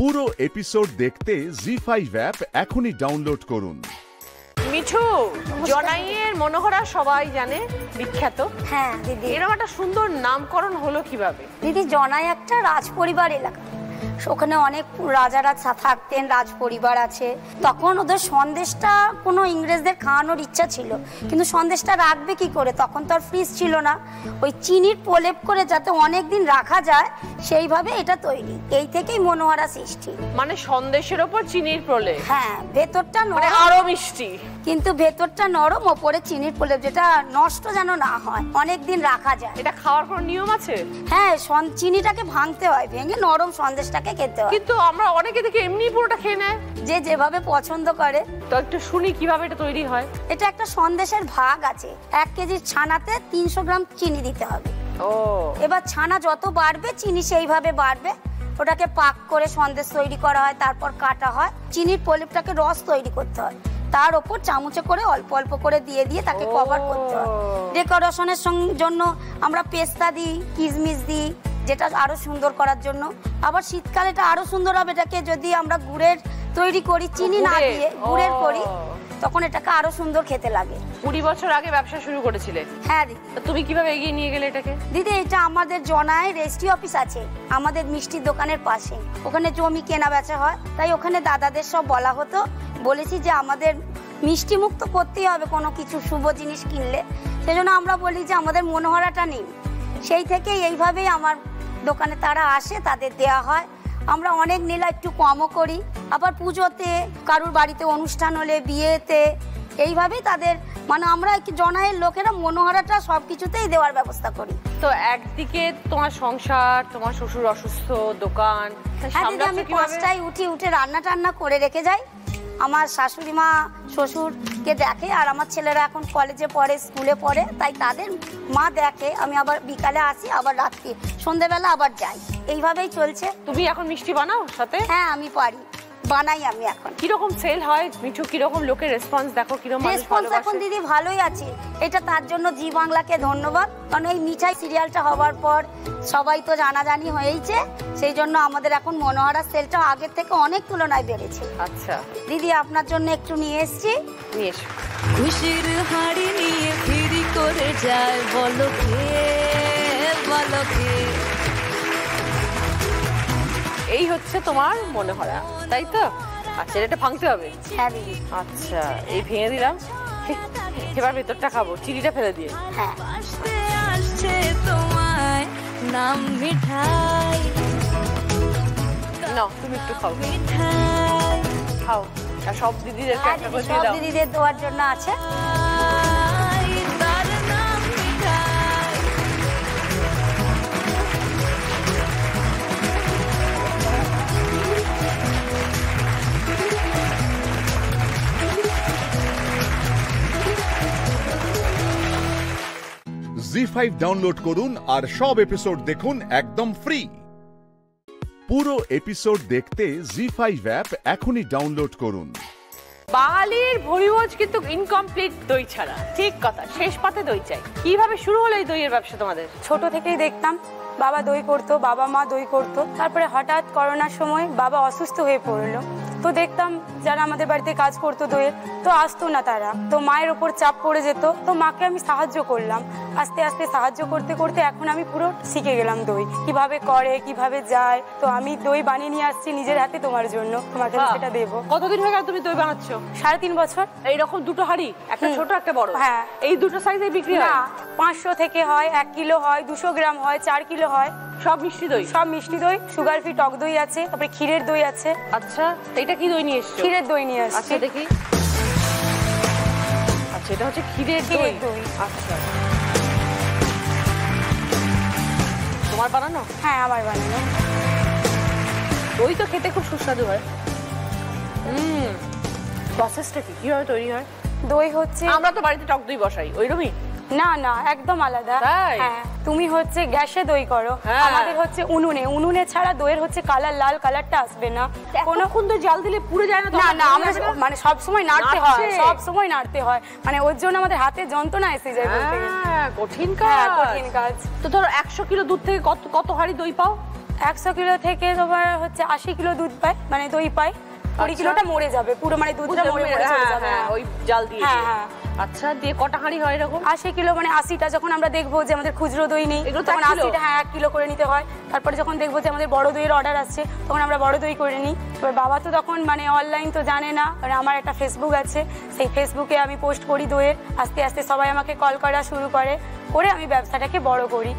পুরো এপিসোড দেখতে জি5 অ্যাপ এখনই ডাউনলোড করুন। মিঠু, জনাইয়ের মনোহরা সবাই জানে, বিখ্যাত। হ্যাঁ দিদি, এরকম একটা সুন্দর নামকরণ হলো কিভাবে? দিদি জনাই একটা রাজপরিবার এলাকা, ওখানে অনেক রাজারা থাকতেন, রাজ পরিবার আছে। তখন ওদের সন্দেশটা কোনো ইংরেজদের খাওয়ানোর ইচ্ছা ছিল, কিন্তু সন্দেশটা রাখবে কি করে, তখন তো আর ফ্রিজ ছিল না। ওই চিনির প্রলেপ করে যাতে অনেক দিন রাখা যায় সেইভাবে এটা তৈরি, এই থেকেই মনোহরা সৃষ্টি। মানে সন্দেশের ওপর চিনির প্রলেপ? হ্যাঁ, ভেতরটা মানে আরো মিষ্টি, কিন্তু ভেতরটা নরম, ওপরে চিনির প্রলেপ, যেটা নষ্ট যেন না হয়, অনেক দিন রাখা যায়। এটা খাওয়ার কোনো নিয়ম আছে? হ্যাঁ, চিনিটাকে ভাঙতে হয়, ভেঙে নরম সন্দেশটাকে খেতে হয়। কিন্তু আমরা অনেকে দেখি এমনি পুরোটা খেয়ে নেয়, যে যেভাবে পছন্দ করে। তো একটু শুনি কিভাবে এটা তৈরি হয়। এটা একটা সন্দেশের ভাগ আছে, 1 কেজি ছানাতে 300 গ্রাম চিনি দিতে হবে। ও, এবার ছানা যত বাড়বে চিনি সেইভাবে বাড়বে। ওটাকে পাক করে সন্দেশ তৈরি করা হয়, তারপর কাটা হয়, চিনির প্রলেপটাকে রস তৈরি করতে হয়, তার ওপর চামচে করে অল্প অল্প করে দিয়ে দিয়ে তাকে কভার করতে হয়। ডেকোরেশনের জন্য আমরা পেস্তা দিই, কিশমিশ দিই, যেটা আরো সুন্দর করার জন্য। আবার শীতকালে এটা আরো সুন্দর হবে, এটাকে যদি আমরা গুড়ের তৈরি করি, চিনি না দিয়ে গুড়ের করি, তখন এটাকে আরো সুন্দর খেতে লাগে। 20 বছর আগে ব্যবসা শুরু করেছিলে? হ্যাঁ দিদি। তুমি কিভাবে এগিয়ে নিয়ে গেলে এটাকে? দিদি, এটা আমাদের জনায় রেজিস্ট্রি অফিস আছে আমাদের মিষ্টির দোকানের পাশে, ওখানে জমি কেনা বেচা হয়, তাই ওখানে দাদাদের সব বলা হতো, বলেছি যে আমাদের মিষ্টি মুক্ত করতেই হবে কোনো কিছু শুভ জিনিস কিনলে, সেজন্য আমরা বলি যে আমাদের মনোহরাটা নিন। সেই থেকেই এইভাবেই আমার দোকানে তারা আসে, তাদের দেয়া হয়। আমরা অনেক নিলে একটু কমও করি, আবার পুজোতে, কারুর বাড়িতে অনুষ্ঠান হলে, বিয়েতে, এইভাবেই তাদের, মানে আমরা জনায়ের লোকেরা মনোহরাটা সবকিছুতেই দেওয়ার ব্যবস্থা করি। তো একদিকে তোমার সংসার, তোমার শ্বশুর অসুস্থ, দোকান, হ্যাঁ দিদি, আমি 5টায় উঠে রান্না টান্না করে রেখে যাই। আমার শাশুড়ি মা শ্বশুরকে দেখে, আর আমার ছেলেরা এখন কলেজে পড়ে, স্কুলে পড়ে, তাই তাদের মা দেখে। আমি আবার বিকালে আসি, আবার রাত্রি সন্ধ্যেবেলা আবার যাই, এইভাবেই চলছে। তুমি এখন মিষ্টি বানাও সাথে? হ্যাঁ, আমি পারি, বানাই আমি এখন। কিরকম সেল হয় মিঠু, কিরকম লোকের রেসপন্স দেখো, কিরকম রেসপন্স এখন দিদি ভালোই আছে। এটা তার জন্য জি বাংলাকে ধন্যবাদ, কারণ এই মিঠাই সিরিয়ালটা হওয়ার পর সবাই তো জানাজানি হয়েইছে, সেই জন্য আমাদের এখন মনোহরা সেলটা আগের থেকে অনেক তুলনায় বেড়েছে। আচ্ছা দিদি, আপনার জন্য একটু নিয়ে এসেছি। নিয়ে এসো। খুশির হাড়ি নিয়ে ফিরি করে যায়, বলো কে, বলো কে। এই হচ্ছে তোমার মনোহরা, তাই তো? আচ্ছা, এটা ভাঙতে হবে? হ্যাঁ দিদি। আচ্ছা, এই ভেঙে দিলাম, এবার ভেতরটা খাবো, চিনিটা ফেলে দিয়ে। হ্যাঁ, আসতে আসছে তোমায় নাম মিঠাই, নাও তুমি একটু খাও, মিঠাই খাও। আর সব দিদিদেরকে একটা করে দিয়ে সব দাও। দিদিদের দেওয়ার জন্য আছে। তার নাম মিঠাই। জি5 ডাউনলোড করুন আর সব এপিসোড দেখুন একদম ফ্রি। পুরো এপিসোড দেখতে জি5 অ্যাপ এখনই ডাউনলোড করুন। বাঙালির ভরিভোজ কিন্তু ইনকমপ্লিট দই ছাড়া, ঠিক কথা, শেষ পাতে দই চাই। কিভাবে শুরু হলো এই দইয়ের ব্যবসা তোমাদের? ছোট থেকেই দেখতাম বাবা দই করতো, বাবা মা দই করতো। তারপরে হঠাৎ করোনার সময় বাবা অসুস্থ হয়ে পড়লো, তো দেখতাম যারা আমাদের বাড়িতে কাজ করতো দইয়ের, তো আসতো না তারা, তো মায়ের ওপর চাপ পড়ে যেত, তো মাকে আমি সাহায্য করলাম। আস্তে আস্তে সাহায্য করতে করতে এখন আমি পুরো শিখে গেলাম দই কিভাবে করে, কিভাবে যায়। তো আমি দই বানিয়ে নিয়ে আসছি নিজের হাতে তোমার জন্য, তোমাকে সেটা দেবো। কতদিন হয়ে গেল তুমি দই বানাচ্ছো? 3.5 বছর। এইরকম দুটো হাঁড়ি, একটা ছোট একটা বড়? হ্যাঁ। এই দুটো সাইজে বিক্রি হয়? না, 500 থেকে হয়, 1 কিলো হয়, 200 গ্রাম হয়, 4 কিলো হয়। সব মিষ্টি দই? সব মিষ্টি দই, সুগার ফ্রি টক দই আছে, তারপরে ক্ষীরের দই আছে। আচ্ছা, এটা কি দই নিয়ে এসছো? ক্ষীরের দই নিয়ে আসছি। আচ্ছা দেখি। আচ্ছা, এটা হচ্ছে ক্ষীরের দই। আচ্ছা, তোমার বানানো? হ্যাঁ, আমার বানানো। দই তো খেতে খুব সুস্বাদু হয়। প্রসেসটা কি, কিভাবে তৈরি হয়? দই হচ্ছে, আমরা তো বাড়িতে টক দই বসাই, ওইরকমই? না না, একদম আলাদা। তাই? হ্যাঁ, তুমি হচ্ছে গ্যাসে দই করো, হ্যাঁ। আমাদের হচ্ছে উনুনে ছাড়া দইয়ের হচ্ছে কালার, লাল কালারটা আসবে না। কোনক্ষণ তো জাল দিলে পুড়ে যায় না? না না, আমরা মানে সব সময় নাড়তে হয়, নাড়ছে? সব সময় নাড়তে হয়, মানে ওর জন্য আমাদের হাতে যন্ত্রণা এসে যায় বলতে গেলে। কঠিন হ্যাঁ, কাজ। কঠিন কাজ। তো ধরো 100 কিলো দুধ থেকে কত হাঁড়ি দই পাও? 100 কিলো থেকে তোমার হচ্ছে 80 কিলো দুধ পায়, মানে দই পায়। 20 কিলোটা মরে যাবে পুরো, মানে দুধটা মরে চলে যাবে। ওই জাল দিয়ে। হ্যাঁ হ্যাঁ। আচ্ছা, দিয়ে কটা হাঁড়ি হয় এরকম? 80 কিলো মানে 80টা। যখন আমরা দেখবো যে আমাদের খুচরো দই নেই, এগুলো তো তখন 1 কিলো? 80টা, হ্যাঁ 1 কিলো করে নিতে হয়। তারপরে যখন দেখবো যে আমাদের বড় দইয়ের অর্ডার আসছে, তখন আমরা বড় দই করে নিই। এবার বাবা তো তখন মানে অনলাইন তো জানে না, আর আমার একটা ফেসবুক আছে, সেই ফেসবুকে আমি পোস্ট করি দইয়ের। আস্তে আস্তে সবাই আমাকে কল করা শুরু করে, আমি ব্যবসাটাকে বড় করি।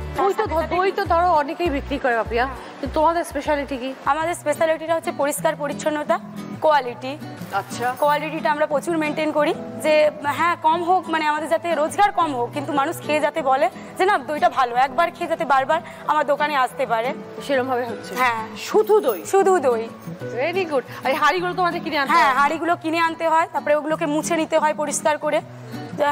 দই তো ধরো অনেকেই বিক্রি করে পাপিয়া, কিন্তু তোমাদের স্পেশালিটি কি? আমাদের স্পেশালিটিটা হচ্ছে পরিষ্কার পরিচ্ছন্নতা, কোয়ালিটি। আচ্ছা, কোয়ালিটিটা আমরা প্রচুর মেনটেন করি, যে হ্যাঁ কম হোক, মানে আমাদের যাতে রোজগার কম হোক, কিন্তু মানুষ খেয়ে যাতে বলে যে না দইটা ভালো, একবার খেয়ে যাতে বারবার আমার দোকানে আসতে পারে, সেরকম ভাবে হচ্ছে। হ্যাঁ, শুধু দই? শুধু দই। Very good. আর এই হাঁড়িগুলো তোমাদের কিনে আনতে হয়? হ্যাঁ, হাঁড়িগুলো কিনে আনতে হয়, তারপরে ওগুলোকে মুছে নিতে হয় পরিষ্কার করে।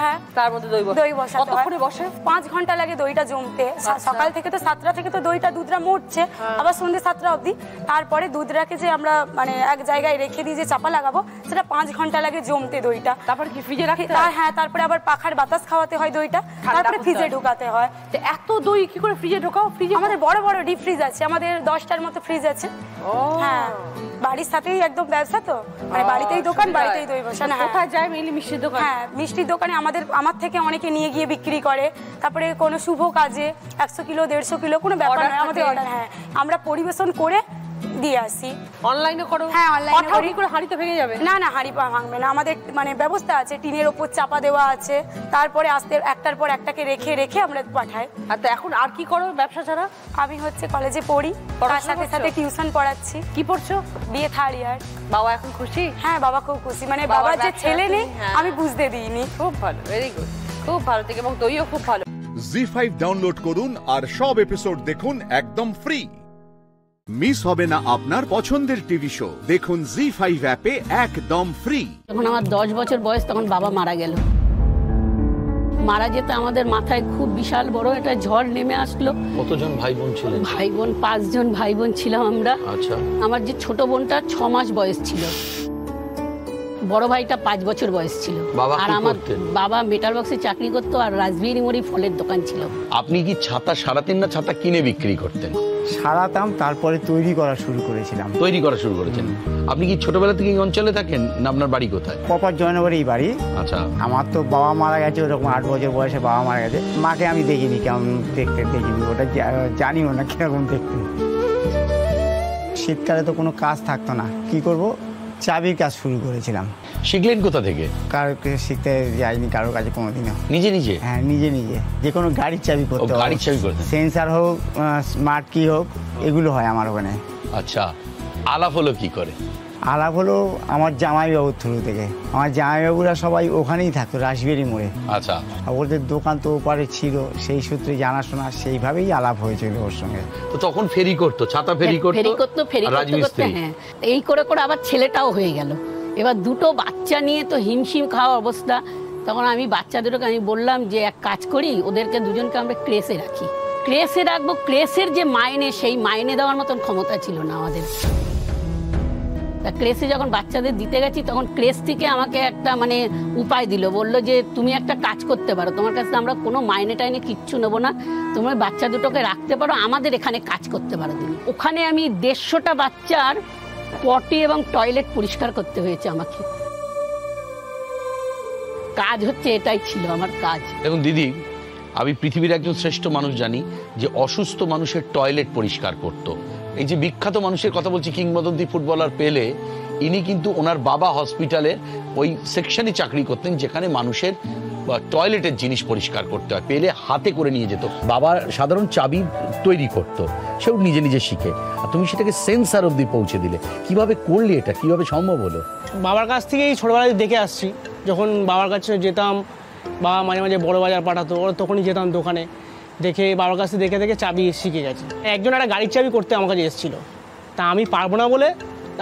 হ্যাঁ, তার মধ্যে দই বসাতে হয়। কতক্ষণে বসে? 5 ঘন্টা লাগে দইটা জমতে। সকাল থেকে তো 7টা থেকে তো দুধটা মরছে, আবার সন্ধ্যে 7টা অবধি। তারপরে দুধটাকে যে আমরা মানে এক জায়গায় রেখে দিয়ে যে চাপা লাগাবো, সেটা 5 ঘন্টা লাগে জমতে দইটা। তারপর কি ফ্রিজে রাখতে হয়? হ্যাঁ, তারপরে আবার পাখার বাতাস খাওয়াতে হয় দইটা, তারপরে ফ্রিজে ঢুকাতে হয়। এত দই কি করে ফ্রিজে ঢোকাও? ফ্রিজে আমাদের বড় বড় ডিপ ফ্রিজ আছে, আমাদের 10টার মতো ফ্রিজ আছে। হ্যাঁ, বাড়ির সাথেই একদম ব্যবসা, তো মানে বাড়িতেই দোকান, বাড়িতেই দই বসানো। কোথায় যায় মেইনলি? মিষ্টির দোকান? হ্যাঁ, মিষ্টির দোকানে আমার থেকে অনেকে নিয়ে গিয়ে বিক্রি করে। তারপরে কোনো শুভ কাজে 100 কিলো 150 কিলো কোনো ব্যাপার নয়, আমাদের অর্ডার। হ্যাঁ, আমরা পরিবেশন করে দিয়ে আসি। অনলাইনে করো? হ্যাঁ, অনলাইনে করি। করে হাঁড়ি তো ভেঙে যাবে? না না, হাঁড়ি ভাঙবে না, আমাদের মানে ব্যবস্থা আছে, টিনের ওপর চাপা দেওয়া আছে। তারপরে আস্তে একটার পর একটাকে রেখে রেখে আমরা পাঠাই। আর তো এখন আর কি করো ব্যবসা ছাড়া? আমি হচ্ছে কলেজে পড়ি, তার সাথে সাথে টিউশন পড়াচ্ছি। কি পড়ছো? বিএ 3rd ইয়ার। বাবা এখন খুশি? হ্যাঁ, বাবা খুব খুশি, মানে বাবার যে ছেলে নেই আমি বুঝতে দিইনি। খুব ভালো, ভেরি গুড, খুব ভালো থেকে, এবং দইও খুব ভালো। জি5 ডাউনলোড করুন আর সব এপিসোড দেখুন একদম ফ্রি। মিস হবে না আপনার পছন্দের টিভি শো, দেখুন জি5 অ্যাপে একদম ফ্রি। যখন আমার 10 বছর বয়স, তখন বাবা মারা গেল। মারা যেতে আমাদের মাথায় খুব বিশাল বড় একটা ঝড় নেমে আসলো। কতজন ভাই বোন ছিলেন? ভাই বোন 5 জন ভাই বোন ছিলাম আমরা। আচ্ছা। আমার যে ছোট বোনটা 6 মাস বয়স ছিল, বড় ভাইটা 5 বছর বয়স ছিল। আর আমার বাবা মেটাল বক্সে চাকরি করতো, আর রাজবিহারী মোড়ে ফলের দোকান ছিল। আপনি কি ছাতা সারাতেন না ছাতা কিনে বিক্রি করতেন? সারাতাম, তারপরে তৈরি করা শুরু করেছিলাম। তৈরি করা শুরু করেছেন। আপনি কি ছোটবেলা থেকে এই অঞ্চলে থাকেন, না আপনার বাড়ি কোথায়? প্রপার জয়নগরেই বাড়ি। আচ্ছা। আমার তো বাবা মারা গেছে, ওরকম 8 বছর বয়সে বাবা মারা গেছে। মাকে আমি দেখিনি, কেমন দেখতে দেখিনি, ওটা জানিও না কিরকম দেখতে। শীতকালে তো কোনো কাজ থাকতো না, কি করব, চাবির কাজ শুরু করেছিলাম। শিখলেন কোথা থেকে? কারোর শিখতে যাইনি কারোর কাছে কোনোদিনও। নিজে নিজে? হ্যাঁ, নিজে নিজে। যে কোনো গাড়ির চাবি করতে, গাড়ির চাবি করতে, সেন্সার হোক, স্মার্ট কি হোক, এগুলো হয় আমার ওখানে। আচ্ছা, আলাপ হলো কি করে? আলাপ হলো আমার জামাইবাবুর থ্রু থেকে। আমার জামাইবাবুরা সবাই ওখানেই থাকতো, রাসবিহারী মোড়ে। আচ্ছা। ওদের দোকান তো ওপারে ছিল, সেই সূত্রে জানাশোনা, সেইভাবেই আলাপ হয়েছিল ওর সঙ্গে। তো তখন ফেরি করতো, ছাতা ফেরি করতো, ফেরি করতে করতে, হ্যাঁ, এই করে করে আবার ছেলেটাও হয়ে গেল। এবার দুটো বাচ্চা নিয়ে তো হিমশিম খাওয়া অবস্থা। তখন আমি বাচ্চাদেরকে আমি বললাম যে এক কাজ করি, ওদেরকে দুজনকে আমরা ক্রেসে রাখি। ক্রেসে রাখবো, ক্রেসের যে মাইনে, সেই মাইনে দেওয়ার মতন ক্ষমতা ছিল না আমাদের। তা ক্রেসে যখন বাচ্চাদের দিতে গেছি, তখন ক্রেস থেকে আমাকে একটা মানে উপায় দিল, বললো যে তুমি একটা কাজ করতে পারো, তোমার কাছে আমরা কোনো মাইনে টাইনে কিচ্ছু নেবো না, তোমার বাচ্চা দুটোকে রাখতে পারো, আমাদের এখানে কাজ করতে পারো তুমি। ওখানে আমি 150টা বাচ্চার পটি এবং টয়লেট পরিষ্কার করতে হয়েছে আমাকে। কাজ হচ্ছে এটাই ছিল আমার কাজ। এবং দিদি, আমি পৃথিবীর একজন শ্রেষ্ঠ মানুষ জানি যে অসুস্থ মানুষের টয়লেট পরিষ্কার করত। এই যে বিখ্যাত মানুষের কথা বলছি, কিংবদন্তি ফুটবলার পেলে, ইনি কিন্তু ওনার বাবা হসপিটালের ওই সেকশনে চাকরি করতেন, যেখানে মানুষের টয়লেটের জিনিস পরিষ্কার করতে হয়। পেলে হাতে করে নিয়ে যেত। বাবা সাধারণ চাবি তৈরি করতো, সেও নিজে নিজে শিখে, আর তুমি সেটাকে সেন্সার অবধি পৌঁছে দিলে। কিভাবে করলি এটা, কিভাবে সম্ভব হলো? বাবার কাছ থেকেই ছোটবেলায় দেখে আসছি। যখন বাবার কাছে যেতাম, বাবা মাঝে মাঝে বড় বাজার পাঠাতো, ওরা তখনই যেতাম দোকানে, দেখে বাবার কাছে দেখে দেখে চাবি শিখে গেছি। একজন একটা গাড়ির চাবি করতে আমার কাছে এসেছিলো, তা আমি পারবো না বলে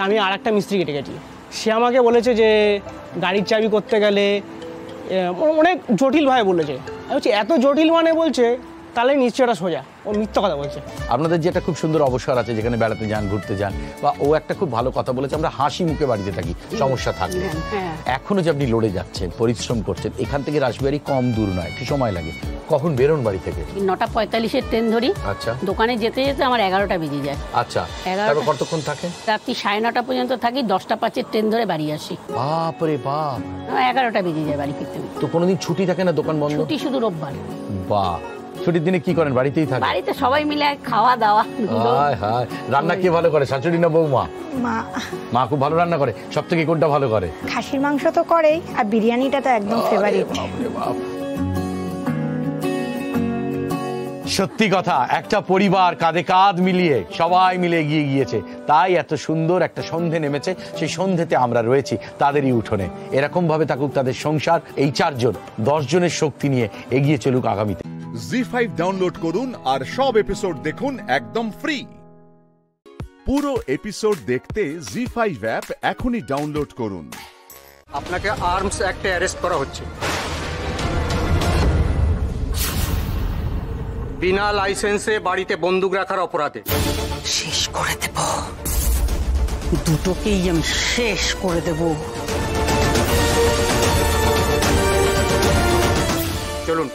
আমি আর একটা মিস্ত্রি কেটে গেছি। সে আমাকে বলেছে যে গাড়ির চাবি করতে গেলে অনেক জটিলভাবে বলেছে। আমি বলছি এত জটিল, মানে বলছে তাহলে নিশ্চয়টা সোজা, ও মিথ্যা কথা বলছে। আপনাদের যে একটা খুব সুন্দর অবসর আছে, যেখানে বেড়াতে যান, ঘুরতে যান, বা ও একটা খুব ভালো কথা বলেছে, আমরা হাসি মুখে বাড়িতে থাকি সমস্যা থাকলে। এখনো যে আপনি লড়ে যাচ্ছেন, পরিশ্রম করছেন, এখান থেকে রাসবিহারী কম দূর নয়, একটু সময় লাগে। কখন বেরোন বাড়ি থেকে? 9:45-এর ট্রেন ধরি। আচ্ছা। দোকানে যেতে যেতে আমার 11টা বেজে যায়। আচ্ছা, তারপর কতক্ষণ থাকে? রাত্রি 9:30 পর্যন্ত থাকি, 10:05-এর ট্রেন ধরে বাড়ি আসি। বাপরে বাপ, 11টা বেজে যায় বাড়ি ফিরতে। তো কোনোদিন ছুটি থাকে না? দোকান বন্ধ? ছুটি শুধু রোববার। বাহ, ছুটির দিনে কি করেন? বাড়িতেই থাকেন? বাড়িতে সবাই মিলে খাওয়া দাওয়া। হায় হায়, রান্না কে ভালো করে, শাশুড়ি না বৌমা? মা। মা খুব ভালো রান্না করে। সব থেকে কোনটা ভালো করে? খাসির মাংস তো করেই, আর বিরিয়ানিটা তো একদম ফেভারিট। সত্যি কথা, একটা পরিবার কাঁধে কাঁধ মিলিয়ে সবাই মিলে এগিয়ে গিয়েছে, তাই এত সুন্দর একটা সন্ধে নেমেছে। সেই সন্ধেতে আমরা রয়েছি তাদেরই উঠোনে। এরকম ভাবে থাকুক তাদের সংসার। এই 4 জন 10 জনের শক্তি নিয়ে এগিয়ে চলুক আগামীতে। জি5 ডাউনলোড করুন আর সব এপিসোড দেখুন একদম ফ্রি। পুরো এপিসোড দেখতে জি5 অ্যাপ এখনই ডাউনলোড করুন। আপনাকে আর্মস অ্যাক্টে অ্যারেস্ট করা হচ্ছে, বিনা লাইসেন্সে বাড়িতে বন্দুক রাখার অপরাধে। শেষ করে দেব, দুটোকেই আমি শেষ করে দেব। চলুন,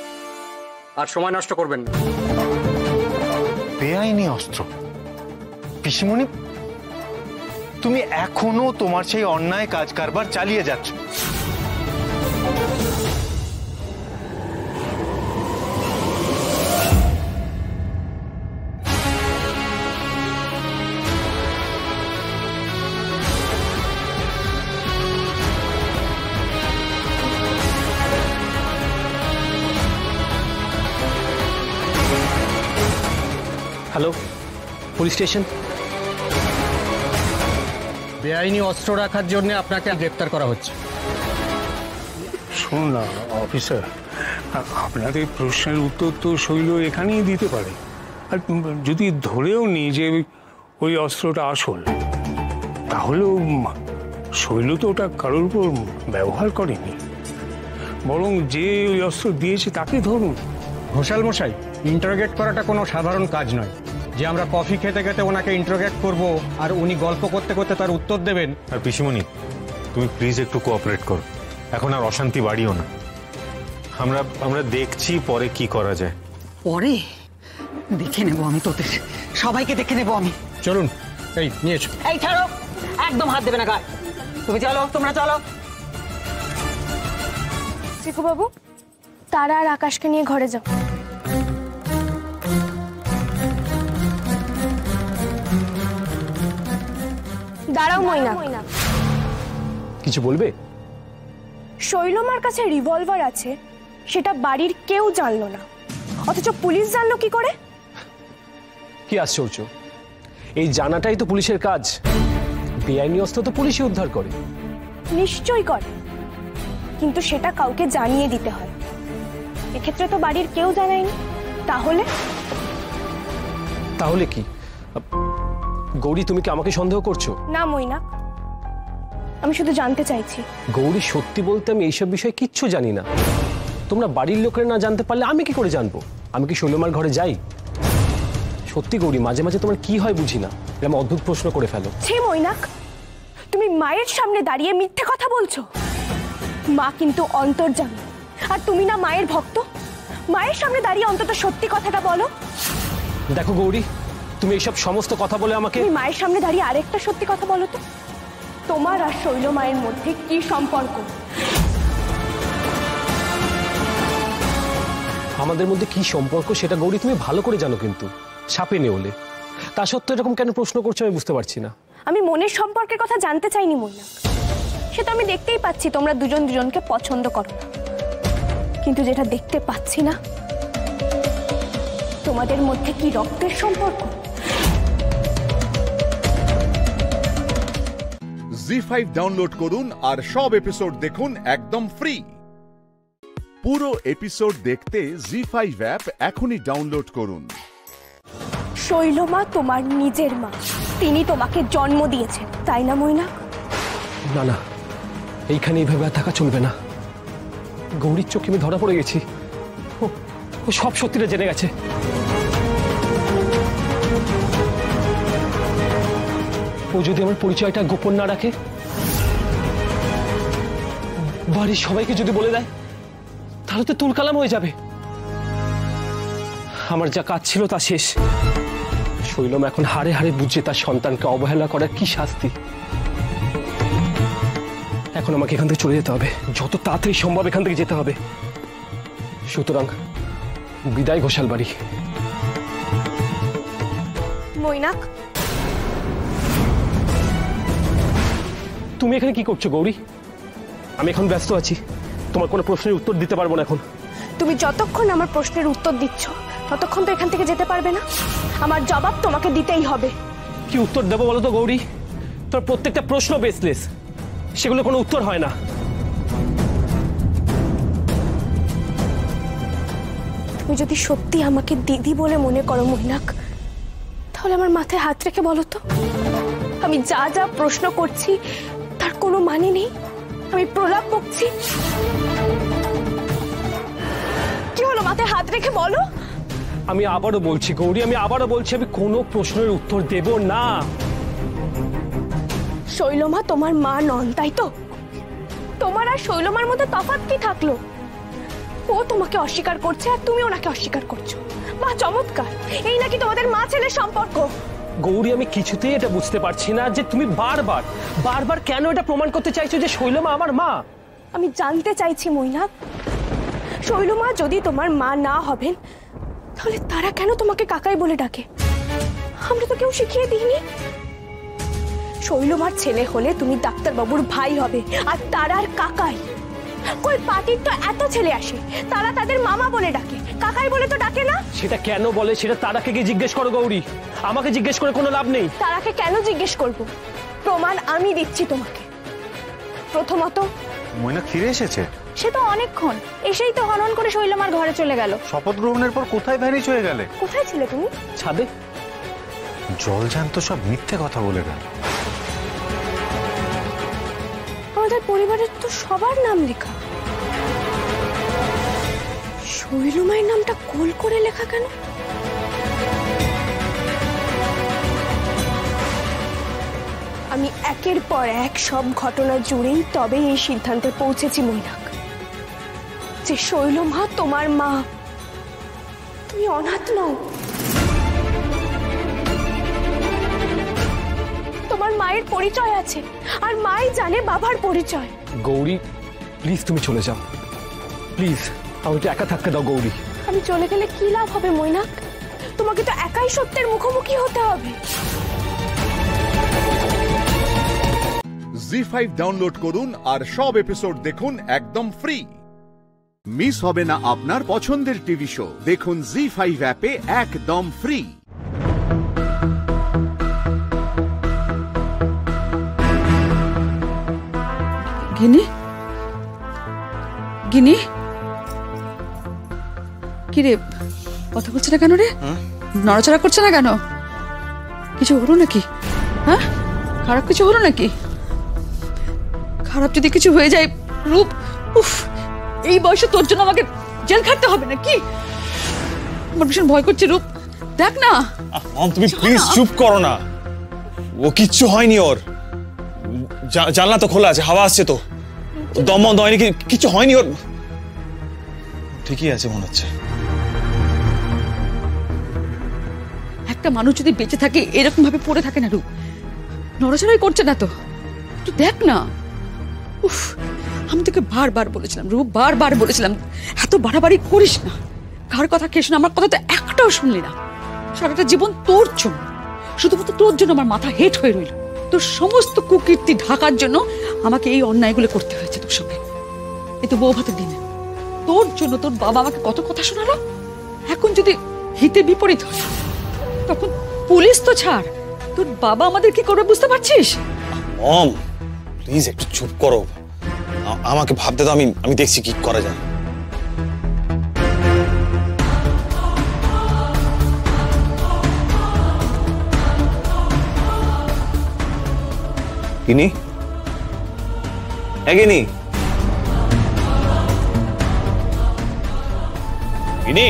আর সময় নষ্ট করবেন না। বেআইনি অস্ত্র? পিসিমণি, তুমি এখনো তোমার সেই অন্যায় কাজ কারবার চালিয়ে যাচ্ছ। Hello, police station. বেআইনি অস্ত্র রাখার জন্য আপনাকে গ্রেপ্তার করা হচ্ছে। শুনুন না অফিসার, আপনাদের প্রশ্নের উত্তর তো শৈল এখানেই দিতে পারে। আর যদি ধরেও নিই যে ওই অস্ত্রটা আসল, তাহলেও শৈল তো ওটা কারোর উপর ব্যবহার করেনি, বরং যে ওই অস্ত্র দিয়েছে তাকে ধরুন। ঘোষাল মশাই, ইন্টারোগেট করাটা কোনো সাধারণ কাজ নয় যে আমরা কফি খেতে খেতে ওনাকে ইন্টারোগেট করব আর উনি গল্প করতে করতে তার উত্তর দেবেন। আর পিসিমণি, তুমি প্লিজ একটু কোঅপারেট করো, এখন আর অশান্তি বাড়িও না। আমরা দেখছি পরে কি করা যায়। পরে দেখে নেব আমি, তোদের সবাইকে দেখে নেব আমি। চলুন, এই নিয়ে এসো। এই ছাড়ো, একদম হাত দেবে না গায়ে। তুমি চলো, তোমরা চলো। চিকু বাবু, তারা আর আকাশকে নিয়ে ঘরে যাও। দাঁড়াও ময়না, কিছু বলবে? শৈলমার কাছে রিভলভার আছে, সেটা বাড়ির কেউ জানলো না, অথচ পুলিশ জানলো কি করে? কি আশ্চর্য, এই জানাটাই তো পুলিশের কাজ। বেআইনি অস্ত্র তো পুলিশই উদ্ধার করে। নিশ্চয়ই করে, কিন্তু সেটা কাউকে জানিয়ে দিতে হয়। এক্ষেত্রে তো বাড়ির কেউ জানায়নি। তাহলে কি গৌরী, তুমি কি আমাকে সন্দেহ করছো? না মইনা, আমি শুধু জানতে চাইছি। গৌরী, সত্যি বলতে আমি এইসব বিষয়ে কিচ্ছু জানি না। তোমরা বাড়ির লোকেরা না জানতে পারলে আমি কি করে জানবো? আমি কি শৈলমার ঘরে যাই? সত্যি গৌরী, মাঝে মাঝে তোমার কি হয় বুঝি না, এরকম অদ্ভুত প্রশ্ন করে ফেলো। ছি মইনাক, তুমি মায়ের সামনে দাঁড়িয়ে মিথ্যে কথা বলছো। মা কিন্তু অন্তর্যামী, আর তুমি না মায়ের ভক্ত। মায়ের সামনে দাঁড়িয়ে অন্তত সত্যি কথাটা বলো। দেখো গৌরী, তুমি এইসব সমস্ত কথা বলে আমাকে। তুমি মায়ের সামনে দাঁড়িয়ে আরেকটা সত্যি কথা বলো তো, তোমার আর শৈল মায়ের মধ্যে কি সম্পর্ক? আমাদের মধ্যে কি সম্পর্ক সেটা গৌরী তুমি ভালো করে জানো, কিন্তু সাপে নেওলে। তা সত্ত্বেও এরকম কেন প্রশ্ন করছো আমি বুঝতে পারছি না। আমি মনের সম্পর্কের কথা জানতে চাইনি মইনাক, সেটা আমি দেখতেই পাচ্ছি তোমরা দুজন দুজনকে পছন্দ করো, কিন্তু যেটা দেখতে পাচ্ছি না তোমাদের মধ্যে কি রক্তের সম্পর্ক। জি5 ডাউনলোড করুন আর সব এপিসোড দেখুন একদম ফ্রি। পুরো এপিসোড দেখতে জি5 অ্যাপ এখনই ডাউনলোড করুন। শৈলমা তোমার নিজের মা, তিনি তোমাকে জন্ম দিয়েছেন, তাই না মইনাক? না না, এইখানে এইভাবে থাকা চলবে না। গৌরীর চোখে আমি ধরা পড়ে গেছি। ও সব সত্যিটা জেনে গেছে। ও যদি আমার পরিচয়টা গোপন না রাখে, বাড়ির সবাইকে যদি বলে দেয়, তাহলে তো তুলকালাম হয়ে যাবে। আমার যা কাজ ছিল তা শেষ। শৈলম এখন হাড়ে হাড়ে বুঝছে তার সন্তানকে অবহেলা করার কি শাস্তি। এখন আমাকে এখান থেকে চলে যেতে হবে, যত তাড়াতাড়ি সম্ভব এখান থেকে যেতে হবে। সুতরাং বিদায় ঘোষাল বাড়ি। মৈনাক, তুমি এখানে কি করছো গৌরী? আমি এখন ব্যস্ত আছি, তোমার কোনো প্রশ্নের উত্তর দিতে পারবো না এখন। তুমি যতক্ষণ আমার প্রশ্নের উত্তর দিচ্ছ ততক্ষণ তো এখান থেকে যেতে পারবে না। আমার জবাব তোমাকে দিতেই হবে। কি উত্তর দেবো বলো তো গৌরী? তোর প্রত্যেকটা প্রশ্ন বেসলেস, সেগুলো কোনো উত্তর হয় না। তুমি যদি সত্যি আমাকে দিদি বলে মনে করো মৈনাক, তাহলে আমার মাথায় হাত রেখে বলো তো, আমি যা যা প্রশ্ন করছি তার কোনো মানে নেই? আমি প্রলাপ বকছি? কি হলো, মাথায় হাত রেখে বলো। আমি আবারও বলছি গৌরী, আমি আবারও বলছি, আমি কোনো প্রশ্নের উত্তর দেব না। শৈলমা তোমার মা নন, তাই তো? তোমার আর শৈলমার মধ্যে তফাৎ কি থাকলো? ও তোমাকে অস্বীকার করছে আর তুমি ওনাকে অস্বীকার করছো। বাহ, চমৎকার! এই নাকি তোমাদের মা ছেলের সম্পর্ক? গৌরী, আমি কিছুতেই এটা বুঝতে পারছি না যে তুমি বারবার বারবার কেন এটা প্রমাণ করতে চাইছো যে শৈলমা আমার মা। আমি জানতে চাইছি মৈনাক, শৈলমা যদি তোমার মা না হবেন তাহলে তারা কেন তোমাকে কাকাই বলে ডাকে? আমরা তো কেউ শিখিয়ে দিইনি। শৈলমার ছেলে হলে তুমি ডাক্তারবাবুর ভাই হবে, আর তারার কাকাই। কই পার্টির তো এত ছেলে আসে, তারা তাদের মামা বলে ডাকে, কাকাই বলে তো ডাকে না। সেটা কেন বলে সেটা তারাকে গিয়ে জিজ্ঞেস করো গৌরী, আমাকে জিজ্ঞেস করে কোনো লাভ নেই। তারাকে কেন জিজ্ঞেস করব? প্রমাণ আমি দিচ্ছি তোমাকে। প্রথমত, মৈনাক ফিরে এসেছে। সে তো অনেকক্ষণ, এসেই তো হনন করে শৈলমার ঘরে চলে গেল। শপথ গ্রহণের পর কোথায় ভ্যানিশ হয়ে গেলে? কোথায় ছিলে তুমি? ছাদে। জলজান্ত সব মিথ্যে কথা বলে গেল। আমাদের পরিবারের তো সবার নাম লেখা, শৈলমায়ের নামটা গোল করে লেখা কেন? আমি একের পর এক সব ঘটনা জুড়েই তবে এই সিদ্ধান্তে পৌঁছেছি মৈনাক, যে শৈলমা তোমার মা, তুমি অনাথ নও। তোমার মায়ের পরিচয় আছে, আর মাই জানে বাবার পরিচয়। গৌরী প্লিজ তুমি চলে যাও, প্লিজ আমাকে একা থাকতে দাও গৌরী। আমি চলে গেলে কি লাভ হবে মৈনাক? তোমাকে তো একাই সত্যের মুখোমুখি হতে হবে। জি5 ডাউনলোড করুন আর সব এপিসোড দেখুন একদম ফ্রি। মিস হবে না আপনার পছন্দের টিভি শো, দেখুন জি5 অ্যাপে একদম ফ্রি। গিনি, গিনি, কি রে কথা বলছে না কেন রে? নড়াচড়া করছে না কেন? কিছু হলো নাকি? হ্যাঁ, খারাপ কিছু হলো নাকি? খারাপ যদি কিছু হয়ে যায় রূপ, উফ, এই বয়সে তোর জন্য আমাকে জেল খাটতে হবে নাকি? আমার ভীষণ ভয় করছে রূপ, দেখ না। তুমি প্লিজ চুপ করো না, ও কিচ্ছু হয়নি, ওর জানলা তো খোলা আছে, হাওয়া আসছে তো, দম বন্ধ হয়নি, কিছু হয়নি ওর, ঠিকই আছে মনে হচ্ছে। একটা মানুষ যদি বেঁচে থাকে এরকম ভাবে পড়ে থাকে না রূপ, নড়াচড়াই করছে না তো, একটু দেখ না। উফ, আমি তোকে বারবার বলেছিলাম রূপ, বারবার বলেছিলাম এত বাড়াবাড়ি করিস না, কার কথা খেস না, আমার কথা তো একটাও শুনলি না। সারাটা জীবন তোর জন্য, শুধুমাত্র তোর জন্য আমার মাথা হেট হয়ে রইল। তোর সমস্ত কুকীর্তি ঢাকার জন্য আমাকে এই অন্যায়গুলো করতে হয়েছে তোর সঙ্গে। এই তো বউ ভাতের দিনে তোর জন্য তোর বাবা আমাকে কত কথা শোনালো। এখন যদি হিতে বিপরীত হয় তখন পুলিশ তো ছাড়, তোর বাবা আমাদের কি করবে বুঝতে পারছিস? মম প্লিজ একটু চুপ করো, আমাকে ভাবতে দাও, আমি দেখছি কি করা যায়। গিনি, গিনি, গিনি।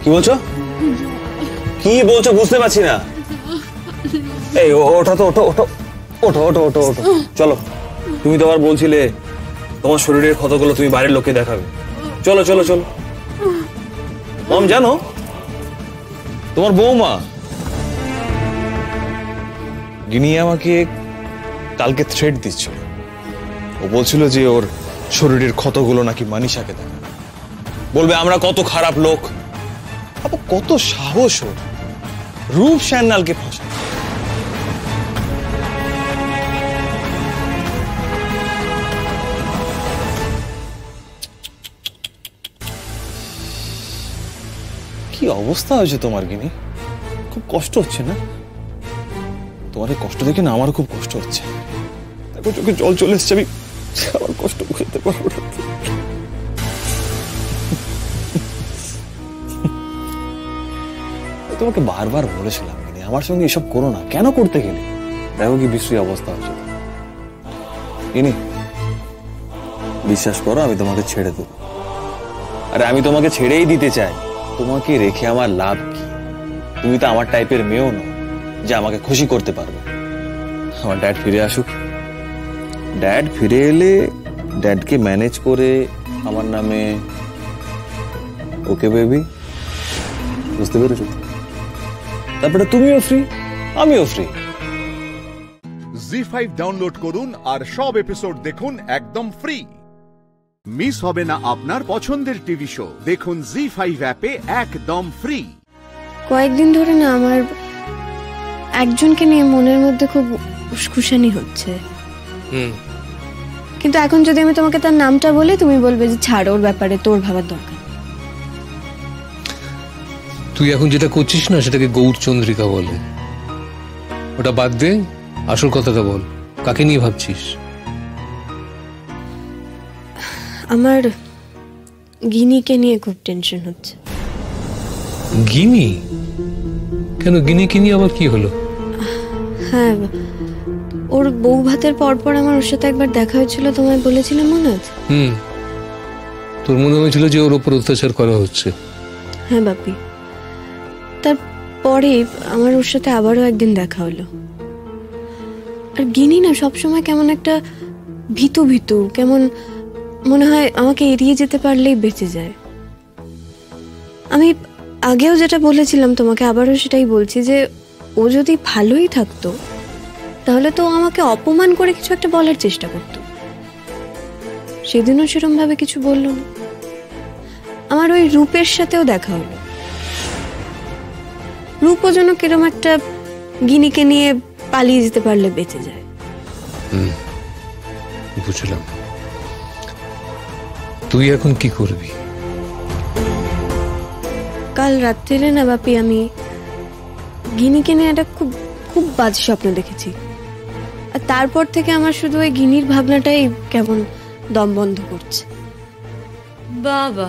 কি বলছো? কি বলছো বুঝতে পারছি না। এই ওঠো তো, ওঠো ওঠো ওঠো ওঠো ওঠো ওঠো, চলো। তুমি তো আবার বলছিলে তোমার শরীরের ক্ষতগুলো তুমি বাইরের লোককে দেখাবে। চলো চলো চলো। মম জানো, তোমার বৌমা গিনি আমাকে কালকে থ্রেট দিচ্ছিল। ও বলছিল যে ওর শরীরের ক্ষতগুলো নাকি মানিশাকে দেখাবে, বলবে আমরা কত খারাপ লোক। কত সাহস ওর, রূপ শ্যান্নালকে ফাঁসা। কি অবস্থা হয়েছে তোমার গিনি? খুব কষ্ট হচ্ছে না? তোমার এই কষ্ট দেখে না আমারও খুব কষ্ট হচ্ছে। দেখো চোখে জল চলে এসছে, আমি আমার কষ্ট করতে পারবো না। তোমাকে বারবার বলেছিলাম গিনি আমার সঙ্গে এসব করো না, কেন করতে গেলে? দেখো কি বিশ্রী অবস্থা হচ্ছে। গিনি বিশ্বাস করো, আমি তোমাকে ছেড়ে দেবো। আরে আমি তোমাকে ছেড়েই দিতে চাই, তোমাকে রেখে আমার লাভ কি? তুমি তো আমার টাইপের মেয়েও নও যে আমাকে খুশি করতে পারবে। আমার ড্যাড ফিরে আসুক, ড্যাড ফিরে এলে ড্যাডকে ম্যানেজ করে আমার নামে ওকে বেবি, বুঝতে পেরেছো? তারপরে তুমিও ফ্রি, আমিও ফ্রি। জি5 ডাউনলোড করুন আর সব এপিসোড দেখুন একদম ফ্রি। মিস হবে না আপনার পছন্দের টিভি শো, দেখুন জি5 অ্যাপে একদম ফ্রি। কয়েকদিন ধরে না আমার একজনকে নিয়ে মনের মধ্যে খুব উস্কুসানি হচ্ছে। কিন্তু এখন যদি আমি তোমাকে তার নামটা বলি, তুমি বলবে যে ছাড়, ওর ব্যাপারে তোর ভাবার দরকার। তুই এখন যেটা করছিস না সেটাকে গৌরচন্দ্রিকা বলে। ওটা বাদ দে, আসল কথাটা বল, কাকে নিয়ে ভাবছিস? আমার গিনিকে নিয়ে খুব টেনশন হচ্ছে। গিনি? কেন গিনিকে নিয়ে আবার কি হলো? হ্যাঁ, ওর বউ ভাতের পরপর আমার ওর সাথে একবার দেখা হয়েছিল, তোমায় বলেছিলাম মনে আছে? তোর মনে হয়েছিল যে ওর উপর অত্যাচার করা হচ্ছে? হ্যাঁ বাপি, তারপরে আমার ওর সাথে আবারও একদিন দেখা হলো। আর গিনি না সবসময় কেমন একটা ভীতু ভীতু, কেমন মনে হয় আমাকে এড়িয়ে যেতে পারলেই বেঁচে যায়। আমি আগেও যেটা বলেছিলাম তোমাকে, আবারও সেটাই বলছি যে ও যদি ভালোই থাকতো তাহলে তো আমাকে অপমান করে কিছু একটা বলার চেষ্টা করতো। সেদিনও সেরকম ভাবে কিছু বললো না। আমার ওই রূপের সাথেও দেখা হলো। রূপও যেন কিরম একটা গিনিকে নিয়ে পালিয়ে যেতে পারলে বেঁচে যায়। বুঝলাম। তুই এখন কি করবি? কাল রাত্রে না বাপি, আমি গিনিকে নিয়ে একটা খুব খুব বাজে স্বপ্ন দেখেছি। আর তারপর থেকে আমার শুধু ওই গিনির ভাবনাটাই কেমন দম বন্ধ করছে। বাবা,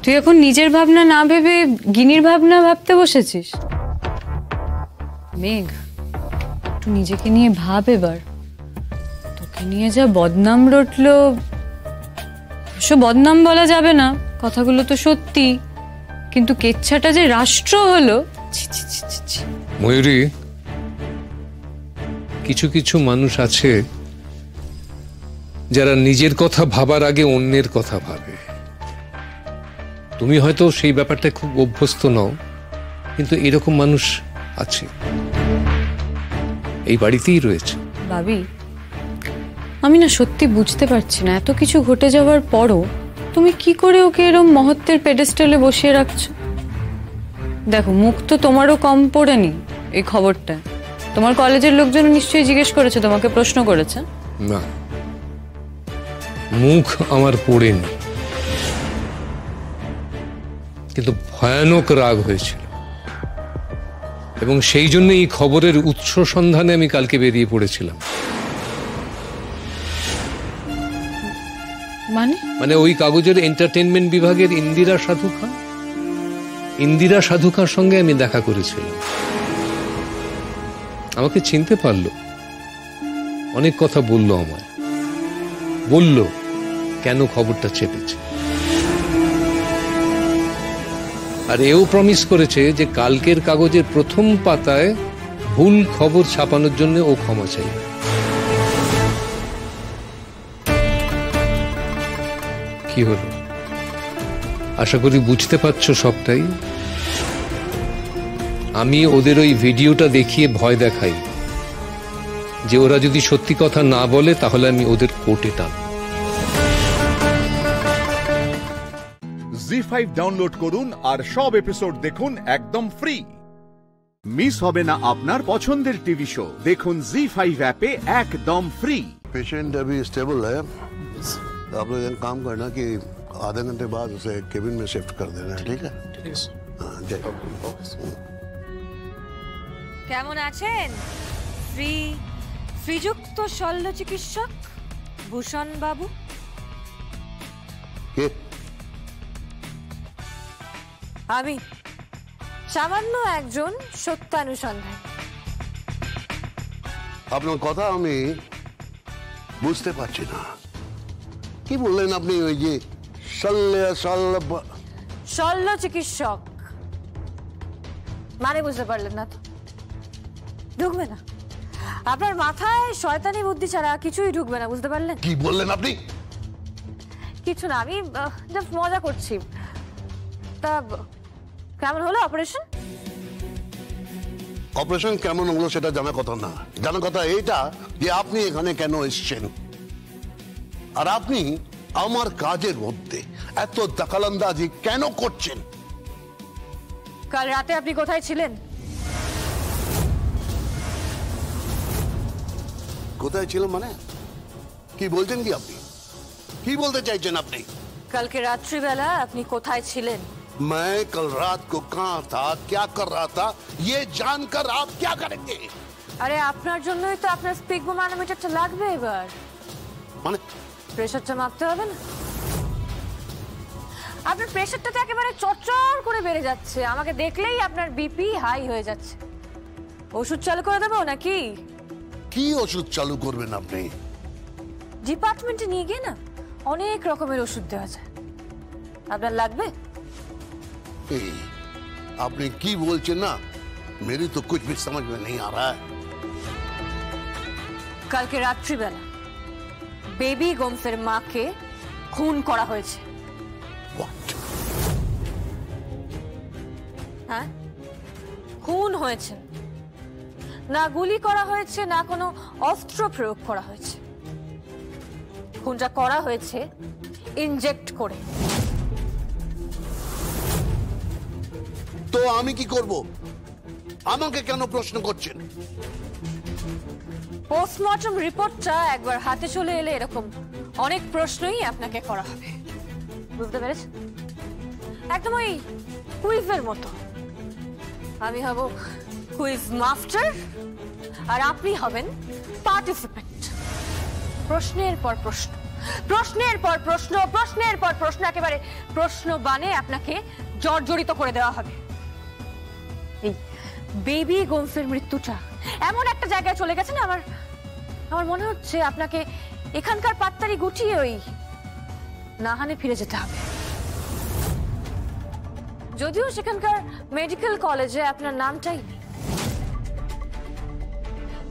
তুই এখন নিজের ভাবনা না ভেবে গিনির ভাবনা ভাবতে বসেছিস? মেঘ, একটু নিজেকে নিয়ে ভাব এবার। তোকে নিয়ে যা বদনাম রটলো, অবশ্য বদনাম বলা যাবে না, কথাগুলো তো সত্যি, কিন্তু কেচ্ছাটা যে রাষ্ট্র হলো। ময়ূরী, কিছু কিছু মানুষ আছে যারা নিজের কথা ভাবার আগে অন্যের কথা ভাবে। তুমি হয়তো সেই ব্যাপারটা খুব অভ্যস্ত নও, কিন্তু এরকম মানুষ আছে, এই বাড়িতেই রয়েছে। ভাবি, আমি না সত্যি বুঝতে পারছি না, এত কিছু ঘটে যাওয়ার পরও তুমি কি করে ওকে এরকম মহত্বের পেডেস্টালে বসিয়ে রাখছো? দেখো, মুখ তো তোমারও কম পড়েনি এই খবরটা। তোমার কলেজের লোকজন নিশ্চয়ই জিজ্ঞেস করেছে, তোমাকে প্রশ্ন করেছে? না, মুখ আমার পড়েনি, কিন্তু ভয়ানক রাগ হয়েছিল, এবং সেই জন্য এই খবরের উৎস সন্ধানে আমি কালকে বেরিয়ে পড়েছিলাম। মানে ওই কাগজের এন্টারটেনমেন্ট বিভাগের ইন্দিরা সাধুখার সঙ্গে আমি দেখা করেছিলাম। আমাকে চিনতে পারলো, অনেক কথা বললো আমায়, বলল কেন খবরটা চেপেছে। আর এও প্রমিস করেছে যে কালকের কাগজের প্রথম পাতায় ভুল খবর ছাপানোর জন্য ও ক্ষমা চাই। কি হলো, আশা করি বুঝতে পারছো সবটাই। আমি ওদের ওই ভিডিওটা দেখিয়ে ভয় দেখাই যে ওরা যদি সত্যি কথা না বলে তাহলে আমি ওদের কোর্টে টানব। জি5 ডাউনলোড করুন আর সব এপিসোড দেখুন একদম ফ্রি। মিস হবে না আপনার পছন্দের টিভি শো। দেখুন জি5 অ্যাপে একদম ফ্রি। पेशेंट अभी स्टेबल है, आप लोग एक काम करना कि आधे घंटे बाद उसे केबिन में शिफ्ट कर देना, ठीक है? हाँ, जय। কেমন আছেন শ্রীযুক্ত শল্য চিকিৎসক ভূষণ বাবু? কে? আমি সামান্য একজন সত্যানুসন্ধান। আপনার কথা আমি বুঝতে পারছি না, কি বললেন আপনি? ওই যে শল্য চিকিৎসক মানে বুঝতে পারলেন না তো? ঢুকবে না আপনার মাথায়, শয়তানি বুদ্ধি ছাড়া কিছুই ঢুকবে না, বুঝতে পারলেন? কি বললেন আপনি? কিছু না, আমি জাস্ট মজা করছি। তা কেমন হলো অপারেশন? অপারেশন কেমন হলো সেটা জানার কথা না, জানার কথা এইটা যে আপনি এখানে কেন এসেছেন, আর আপনি আমার কাজের মধ্যে এত দখলআন্দাজি কেন করছেন? কাল রাতে আপনি কোথায় ছিলেন? কোথায় ছিল মানে কি বলছেন? কি আপনি কি বলতে চাইছেন আপনি? কালকে রাত্রিবেলা আপনি কোথায় ছিলেন? मैं कल रात को कहाँ था, क्या कर रहा था, ये जानकर आप क्या करेंगे? আরে আপনার জন্যই তো আপনার স্পিগমো ম্যানোমিটারটা লাগবে এবার। মানে প্রেসারটা মাপতে হবে না? আপনার প্রেসারটা তো একেবারে চড়চড় করে বেড়ে যাচ্ছে, আমাকে দেখলেই আপনার বিপি হাই হয়ে যাচ্ছে। ওষুধ চালু করে দেবো নাকি? কি ওষুধ চালু করবেন আপনি? ডিপার্টমেন্টে নিয়ে গিয়ে না অনেক রকমের ওষুধ দেওয়া যায়, আপনার লাগবে? আপনি কি বলছেন না, मेरी तो कुछ भी समझ में नहीं आ रहा है। কালকে রাত্রিবেলা বেবি গোমসের মাকে খুন করা হয়েছে। হ্যাঁ, খুন হয়েছে, না গুলি করা হয়েছে, না কোনো অস্ত্র প্রয়োগ করা হয়েছে। খুনটা করা হয়েছে ইনজেক্ট করে। তো আমি কি করব? আমাকে কেন প্রশ্ন করছেন? পোস্টমর্টম রিপোর্টটা একবার হাতে চলে এলে এরকম অনেক প্রশ্নই আপনাকে করা হবে, বুঝতে পেরেছেন? একদম ওই কুইজের মতো। আমি হব কুইজ মাস্টার আর আপনি হবেন পার্টিসিপেন্ট। প্রশ্নের পর প্রশ্ন, প্রশ্নের পর প্রশ্ন, প্রশ্নের পর প্রশ্ন, একেবারে প্রশ্ন বানে আপনাকে জর্জরিত করে দেওয়া হবে। এই বেবি গোমসের মৃত্যুটা এমন একটা জায়গায় চলে গেছে না, আমার মনে হচ্ছে আপনাকে এখানকার পাত্তারি গুটিয়ে ওই নাহানে ফিরে যেতে হবে। যদিও সেখানকার মেডিকেল কলেজে আপনার নামটাই নেই,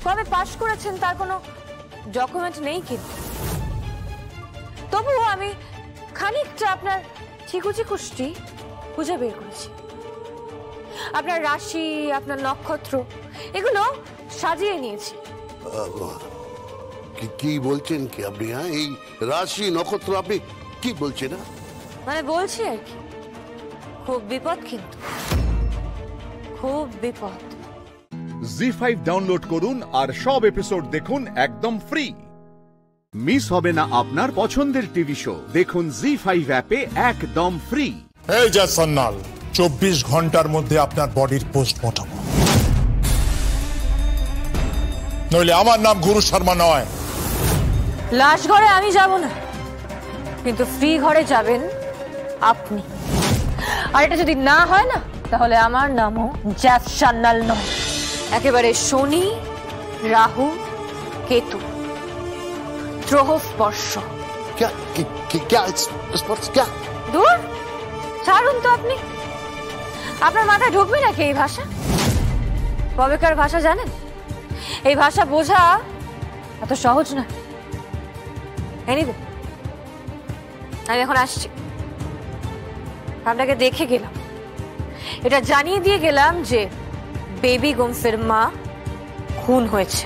কবে পাশ করেছেন তার কোনো ডকুমেন্ট নেই, কিন্তু তবুও আমি খানিকটা আপনার ঠিকুচি কুষ্টি খুঁজে বের করেছি। আপনার রাশি, আপনার নক্ষত্র, এগুলো সাজিয়ে নিয়েছি। কি বলছেন কি আপনি? হ্যাঁ, এই রাশি নক্ষত্র আপনি কি বলছেন? মানে বলছি আর কি, খুব বিপদ, কিন্তু খুব বিপদ। জি5 ডাউনলোড করুন আর সব এপিসোড দেখুন একদম ফ্রি। মিস হবে না আপনার পছন্দের টিভি শো। দেখুন জি5 অ্যাপে একদম ফ্রি। এই যা সন্ন্যাল, 24 ঘন্টার মধ্যে আপনার বডির পোস্টমর্টম, নইলে আমার নাম গুরু শর্মা নয়। লাশ ঘরে আমি যাব না, কিন্তু ফ্রি ঘরে যাবেন আপনি। আর এটা যদি না হয় না, তাহলে আমার নামও জ্যাফ সান্যাল নয়, একেবারে শনি, রাহু, কেতু, দ্রোহ স্পর্শ। দূর ছাড়ুন তো আপনি, আপনার মাথায় ঢুকবে নাকি এই ভাষা? কবেকার ভাষা জানেন? এই ভাষা বোঝা এত সহজ না। এনিওয়ে, আমি এখন আসছি। আপনাকে দেখে গেলাম, এটা জানিয়ে দিয়ে গেলাম যে বেবি গোমসের মা খুন হয়েছে।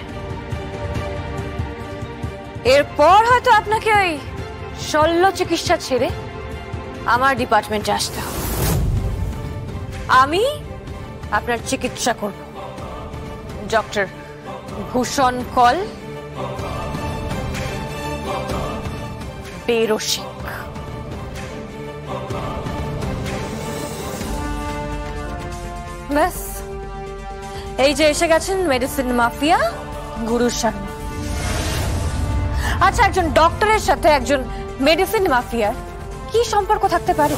এরপর হয়তো আপনাকে ওই শল্য চিকিৎসা ছেড়ে আমার ডিপার্টমেন্টে আসতে হবে। আমি আপনার চিকিৎসা করব। ডক্টর ভূষণ কল বেরসিক। ব্যাস, এই যে এসে গেছেন মেডিসিন মাফিয়া গুরু শর্মা। আচ্ছা, একজন ডক্টরের সাথে একজন মেডিসিন মাফিয়ার কি সম্পর্ক থাকতে পারে?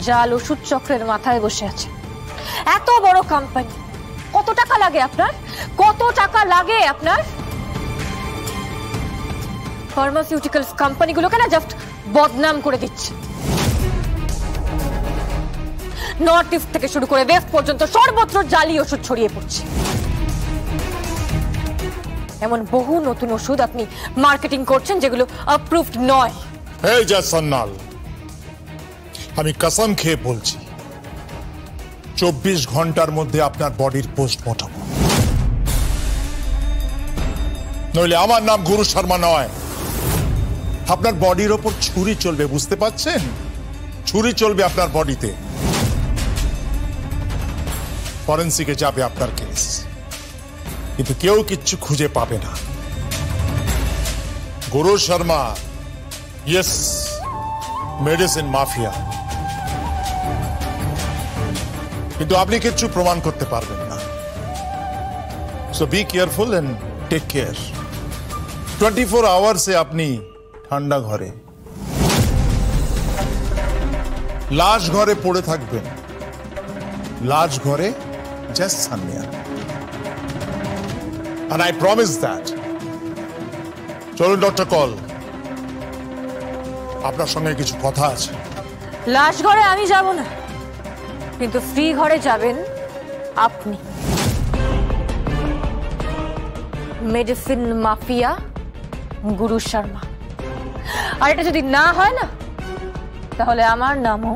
জাল ওষুধ চক্রের মাথায় বসে আছে। এত বড় কোম্পানি, কত টাকা লাগে আপনার? কত টাকা লাগে আপনার? ফার্মাসিউটিক্যালস কোম্পানিগুলোকে না জাস্ট বদনাম করে দিচ্ছে। নর্থ ইস্ট থেকে শুরু করে ওয়েস্ট পর্যন্ত সর্বত্র জালি ওষুধ ছড়িয়ে পড়ছে। এমন বহু নতুন ওষুধ আপনি মার্কেটিং করছেন যেগুলো অ্যাপ্রুভড নয়। এই যে সন্নাল, আমি কসম খেয়ে বলছি 24 ঘন্টার মধ্যে আপনার বডির পোস্টমর্টম, নইলে আমার নাম গুরু শর্মা নয়। আপনার বডির ওপর ছুরি চলবে, বুঝতে পারছেন? ছুরি চলবে আপনার বডিতে। ফরেন্সিকে যাবে আপনার কেস, কিন্তু কেউ কিচ্ছু খুঁজে পাবে না। গুরু শর্মা ইয়েস মেডিসিন মাফিয়া, কিন্তু আপনি কিচ্ছু প্রমাণ করতে পারবেন না। So be careful and take care. 24 আওয়ার্সে আপনি ঠান্ডা ঘরে, লাশ ঘরে পড়ে থাকবেন। লাশ ঘরে জাস্ট সামনে, and I promise that. চলুন ডক্টর কল, আপনার সঙ্গে কিছু কথা আছে। লাশ ঘরে আমি যাব না, কিন্তু ফ্রি ঘরে যাবেন আপনি। মেডিসিন মাফিয়া গুরু শর্মা। আর এটা যদি না হয় না, তাহলে আমার নামও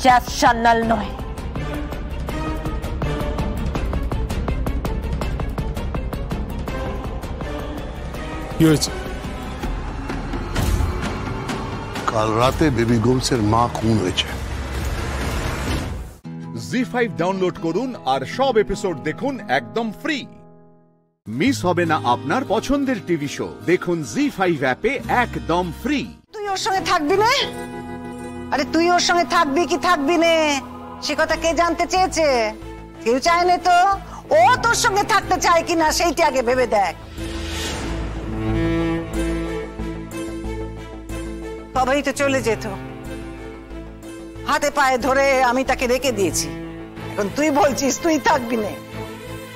জ্যাফ সান্যাল নয়। কি হয়েছে? কাল রাতে বেবি গোমসের মা খুন হয়েছে। জি5 ডাউনলোড করুন আর সব এপিসোড দেখুন একদম ফ্রি। মিস হবে না আপনার পছন্দের টিভি শো। দেখুন জি5 অ্যাপে একদম ফ্রি। তুই ওর সঙ্গে থাকবি না? আরে তুই ওর সঙ্গে থাকবি কি থাকবি না সে কথা কে জানতে চেয়েছে? কেউ চায় না তো। ও তোর সঙ্গে থাকতে চায় কিনা সেইটা আগে ভেবে দেখ। সবাই তো চলে যেত, হাতে পায়ে ধরে আমি তাকে রেখে দিয়েছি। এখন তুই বলছিস তুই থাকবি না।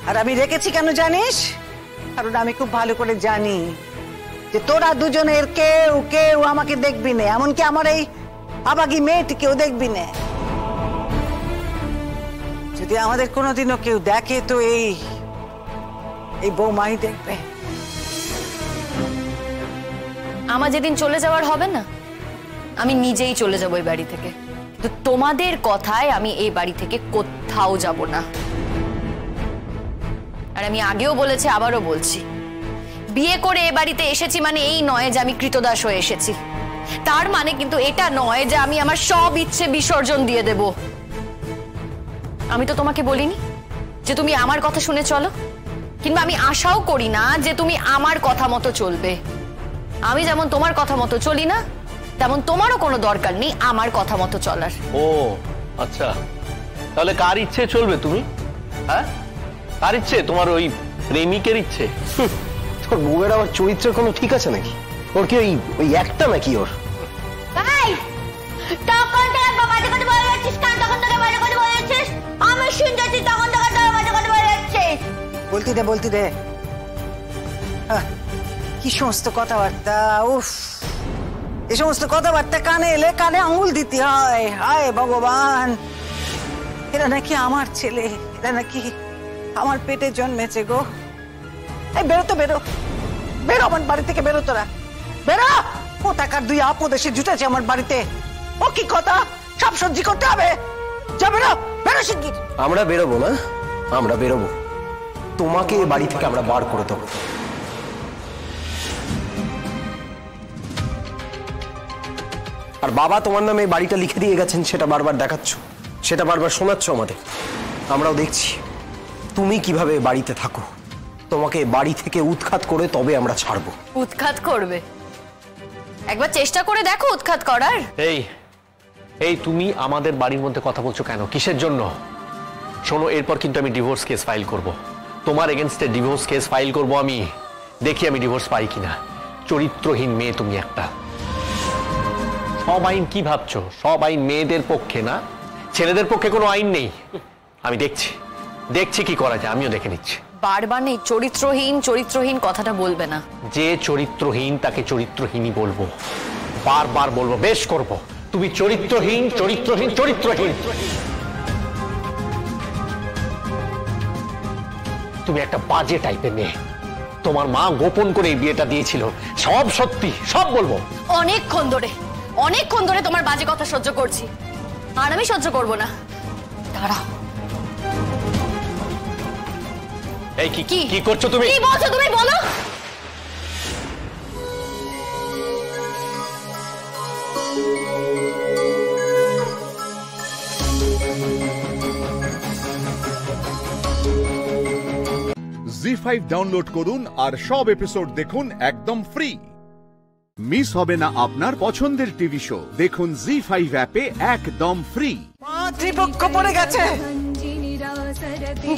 আর আমি রেখেছি কেন জানিস? কারণ আমি খুব ভালো করে জানি যে তোরা দুজনের কেউ কেউ আমাকে দেখবি না, এমনকি আমার এই আবাগী মেয়েটিকেও দেখবি না। যদি আমাদের কোনোদিনও কেউ দেখে তো এই বৌমাই দেখবে। আমার যেদিন চলে যাওয়ার হবে না, আমি নিজেই চলে যাবো এই বাড়ি থেকে। তো তোমাদের কথায় আমি এই বাড়ি থেকে কোথাও যাব না। আর আমি আগেও বলেছি, আবারও বলছি, বিয়ে করে এ বাড়িতে এসেছি মানে এই নয় যে আমি কৃতদাস হয়ে এসেছি। তার মানে কিন্তু এটা নয় যে আমি আমার সব ইচ্ছে বিসর্জন দিয়ে দেব। আমি তো তোমাকে বলিনি যে তুমি আমার কথা শুনে চলো, কিংবা আমি আশাও করি না যে তুমি আমার কথা মতো চলবে। আমি যেমন তোমার কথা মতো চলি না, তেমন তোমারও কোনো দরকার নেই আমার কথা মতো চলার। ও আচ্ছা, তাহলে কার ইচ্ছে চলবে তুমি? হ্যাঁ, কার ইচ্ছে? তোমার ওই প্রেমিকের ইচ্ছে? তোর বউয়ের আবার চরিত্রের কোনো ঠিক আছে নাকি? ওর কি ওই একটা নাকি ওর? ভাই, তখন থেকে বাবাকে কথা বলে যাচ্ছিস কেন? তখন থেকে বাবাকে কথা বলে যাচ্ছিস, আমি শুনতেছি তখন থেকে বাবাকে কথা বলে যাচ্ছিস। বলতি দে কি সমস্ত কথাবার্তা। উফ, এই সমস্ত কথাবার্তা কানে এলে কানে আঙুল দিতে হয়। হায় ভগবান, এরা নাকি আমার ছেলে, এরা নাকি আমার পেটে জন্মেছে গো। এই বেরো তো, বেরো বেরো আমার বাড়ি থেকে, বেরো তোরা, বেরো। ও টাকার দুই আপদ এসে জুটেছে আমার বাড়িতে, ও কি কথা, সব সহ্য করতে হবে। যা বেরো, বেরো শিগগির। আমরা বেরোবো না, আমরা বেরোবো, তোমাকে এ বাড়ি থেকে আমরা বার করে দেবো। আর বাবা তোমার নামে এই বাড়িটা লিখে দিয়ে গেছেন, সেটা বারবার দেখাচ্ছ, সেটা বারবার শোনাচ্ছ আমাদের, আমরাও দেখছি তুমি কিভাবে বাড়িতে থাকো। তোমাকে বাড়ি থেকে উৎখাত করে তবে আমরা ছাড়বো। উৎখাত করবে? একবার চেষ্টা করে দেখো উৎখাত করার। এই এই তুমি আমাদের বাড়ির মধ্যে কথা বলছো কেন, কিসের জন্য? শোনো, এরপর কিন্তু আমি ডিভোর্স কেস ফাইল করব, তোমার এগেনস্টে ডিভোর্স কেস ফাইল করব আমি। দেখি আমি ডিভোর্স পাই কিনা। চরিত্রহীন মেয়ে তুমি একটা। সব আইন কি ভাবছো? সব আইন মেয়েদের পক্ষে না, ছেলেদের পক্ষে কোনো আইন নেই। আমি দেখছি দেখছি কি করা যায়, আমিও দেখে নিচ্ছি। বারবার নেই চরিত্রহীন চরিত্রহীন কথাটা বলবে না। যে চরিত্রহীন তাকে চরিত্রহীনই বলবো, বারবার বলবো, বেশ করব। তুমি চরিত্রহীন চরিত্রহীন চরিত্রহীন। তুমি একটা বাজে টাইপের মেয়ে। তোমার মা গোপন করে এই বিয়েটা দিয়েছিল, সব সত্যি, সব বলবো। অনেকক্ষণ ধরে তোমার বাজে কথা সহ্য করছি, আর আমি সহ্য করব না। দাঁড়াও। এই কি করছো তুমি? কি বলছো তুমি, বলো। জি5 ডাউনলোড করুন আর সব এপিসোড দেখুন একদম ফ্রি। মিস হবে না আপনার পছন্দের টিভি শো, দেখুন জি5 অ্যাপে একদম ফ্রি। মাতৃপক্ষ পড়ে গেছে,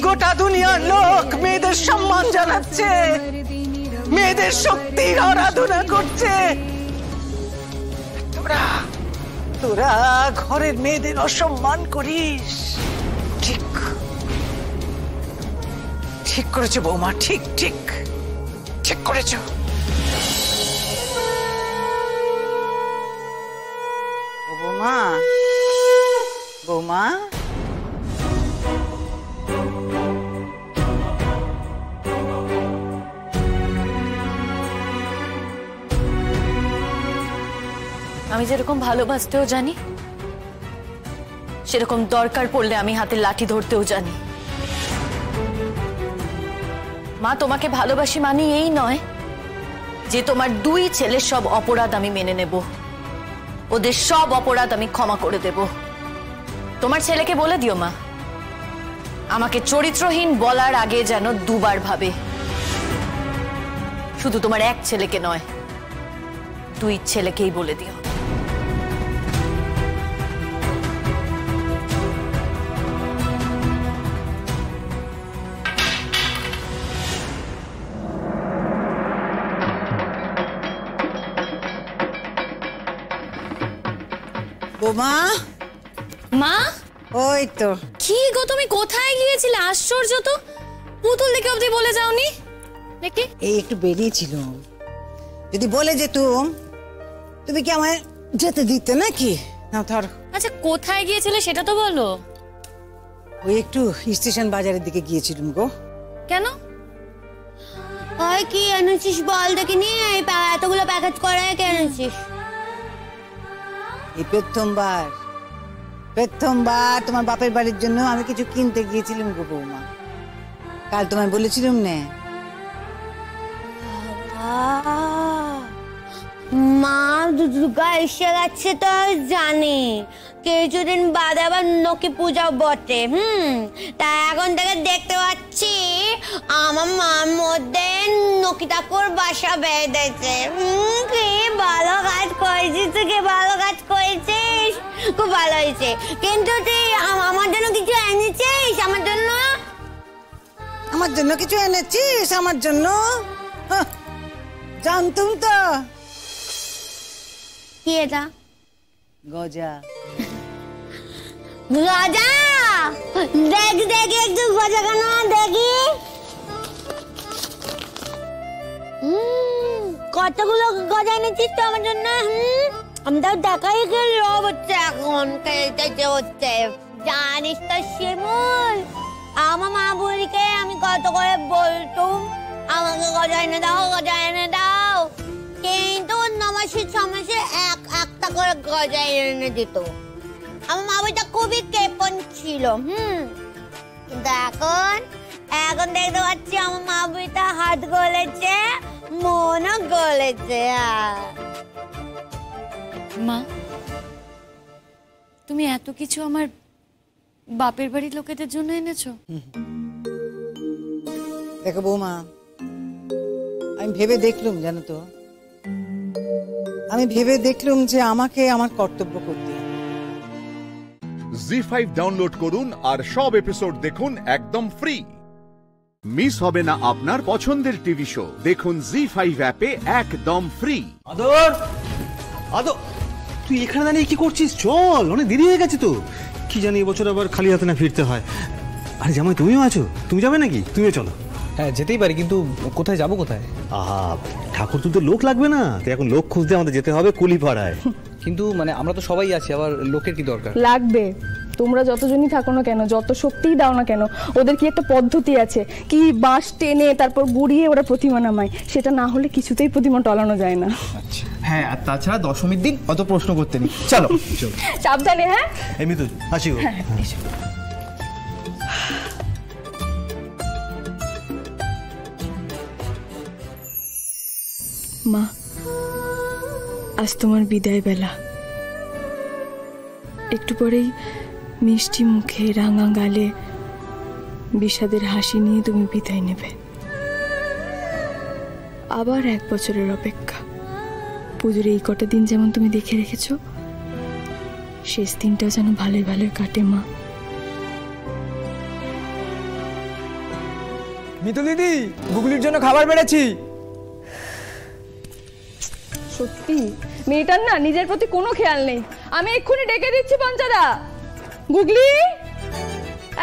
গোটা দুনিয়ার লোক মেয়েদের সম্মান জানাচ্ছে, মেয়েদের শক্তির আরাধনা করছে। তোরা তোরা ঘরের মেয়েদের অসম্মান করিস। ঠিক ঠিক করেছো বৌমা, ঠিক ঠিক ঠিক করেছো। বৌমা, বৌমা, আমি যেরকম ভালোবাসতেও জানি, সেরকম দরকার পড়লে আমি হাতে লাঠি ধরতেও জানি। মা, তোমাকে ভালোবাসি মানে এই নয় যে তোমার দুই ছেলের সব অপরাধ আমি মেনে নেব, ওদের সব অপরাধ আমি ক্ষমা করে দেব। তোমার ছেলেকে বলে দিও মা, আমাকে চরিত্রহীন বলার আগে যেন দুবার ভাবে। শুধু তোমার এক ছেলেকে নয়, দুই ছেলেকেই বলে দিও। বৌমা, মা, ওই তো। কি গো, তুমি কোথায় গিয়েছিলে? আশ্চর্য তো, পুতুল দেখে অবধি বলে যাওনি দেখি। এই একটু বেরিয়েছিলাম, যদি বলে যেতুম তুমি কি আমায় যেতে দিতে নাকি? না ধর। আচ্ছা, কোথায় গিয়েছিলে সেটা তো বলো। ওই একটু স্টেশন বাজারের দিকে গিয়েছিলাম গো। কেন? ওই কি এনেছিস বল দেখিনি, এতগুলো প্যাকেট করে কে এনেছিস? এই প্রথমবার তোমার বাপের বাড়ির জন্য আমি কিছু কিনতে গিয়েছিলাম গো বৌমা। কাল তোমায় বলেছিলাম না? মা দুর্গা এসে গেছে তো জানি, কিছুদিন বাদে আবার নকি পূজাও বটে। তাই এখন থেকে দেখতে পাচ্ছি আমার মার মধ্যে নকি ঠাকুর বাসা বেঁধেছে। কি ভালো কাজ করেছিস তুই, কি ভালো কাজ করেছিস, খুব ভালো হয়েছে। কিন্তু তুই আমার জন্য কিছু এনেছিস? আমার জন্য কিছু এনেছিস? আমার জন্য জানতুম তো। কি এটা? গজা। গজা? দেখি দেখি একটু গজা কেন দেখি। কতগুলো গজা এনেছিস তো আমার জন্য? আমাদের দেখাই গেল হচ্ছে এখন খেলতে হচ্ছে। জানিস তো শিমুল, আমার মা বুড়িকে আমি কত করে বলতুম আমাকে গজা এনে দাও, গজা এনে দাও, কিন্তু নমাসের ছমাসে একটা করে গজা এনে দিত। আমার মা বুড়িটা খুবই কেপন ছিল। কিন্তু এখন দেখতে পাচ্ছি আমার মা বুড়িটা হাত গলেছে, মনও গলেছে। মা, তুমি এত কিছু আমার বাপের বাড়ির লোকেদের জন্য এনেছো? দেখো বৌমা, আমি ভেবে দেখলুম, জানো তো, আমি ভেবে দেখলুম যে আমাকে আমার কর্তব্য করতে হবে। জি5 ডাউনলোড করুন আর সব এপিসোড দেখুন একদম ফ্রি। মিস হবে না আপনার পছন্দের টিভি শো। দেখুন জি5 অ্যাপে একদম ফ্রি। আদর, আদর, তুই এখানে দাঁড়িয়ে কি করছিস? চল, অনেক দেরি হয়ে গেছে তো। কি জানি এবছর আবার খালি হাতে না ফিরতে হয়। আরে জামাই, তুমিও আছো? তুমি যাবে নাকি? তুমিও চলো। হ্যাঁ, যেতেই পারি, কিন্তু কোথায় যাবো? কোথায়? আহা, ঠাকুর তুলতে লোক লাগবে না? তো এখন লোক খুঁজতে আমাদের যেতে হবে কুলিপাড়ায়। কিন্তু মানে আমরা তো সবাই আছি, আবার লোকের কি দরকার? লাগবে। তোমরা যতজনই থাকো না কেন, যত শক্তিই দাও না কেন, ওদের কি একটা পদ্ধতি আছে, কি বাঁশ টেনে তারপর গুড়িয়ে ওরা প্রতিমা নামায়। সেটা না হলে কিছুতেই প্রতিমা টলানো যায় না। আচ্ছা, হ্যাঁ, আর তাছাড়া দশমীর দিন অত প্রশ্ন করতে নেই। চলো সাবধানে। হ্যাঁ, এমনি তো আসি। মা, আজ তোমার বিদায় বেলা। একটু পরেই মিষ্টি মুখে রাঙা গালে বিষাদের হাসি নিয়ে তুমি বিদায় নেবে। আবার 1 বছরের অপেক্ষা। পুজোর এই কটা দিন যেমন তুমি দেখে রেখেছো, শেষ দিনটা যেন ভালোই ভালোই কাটে মা। মিতু দিদি, গুগলির জন্য খাবার বেড়েছি। সত্যি মেয়েটার না নিজের প্রতি কোনো খেয়াল নেই। আমি এক্ষুনি ডেকে দিচ্ছি পঞ্চাদা। গুগলি,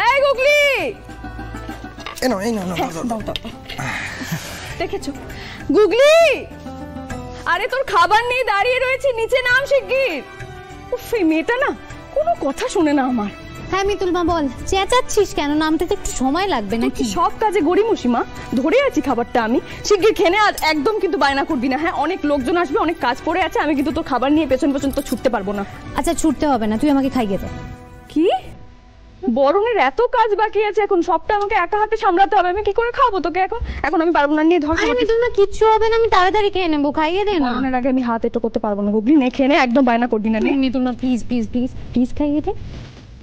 এই গুগলি, দেখেছো গুগলি? আরে তোর খাবার নিয়ে দাঁড়িয়ে রয়েছে, নিচে নাম শিগগির। উফ, এই মেয়েটা না কোনো কথা শুনে না আমার। হ্যাঁ মিতুল মা, বল, চেঁচাচ্ছিস কেন? নামতে তো একটু সময় লাগবে নাকি? সব কাজে গড়িমসি মা, ধরে আছি খাবারটা আমি। শিগগির খেনে আর একদম কিন্তু বায়না করবি না। হ্যাঁ, অনেক লোকজন আসবে, অনেক কাজ পড়ে আছে, আমি কিন্তু তোর খাবার নিয়ে পেছন পেছন তো ছুটতে পারবো না। আচ্ছা, ছুটতে হবে না, তুই আমাকে খাইয়ে দে। কি? বরণের এত কাজ বাকি আছে, এখন সবটা আমাকে একা হাতে সামলাতে হবে। আমি কি করে খাবো তোকে এখন? এখন আমি পারবো না, নিয়ে ধর। আরে মিতুল মা, কিচ্ছু হবে না, আমি তাড়াতাড়ি খেয়ে নেবো, খাইয়ে দে না। বরণের আগে আমি হাত একটু করতে পারবো না। গুগলি, নে খেয়ে নে, একদম বায়না করবি না। মিতুল মা, প্লিজ প্লিজ প্লিজ প্লিজ খাইয়ে দে।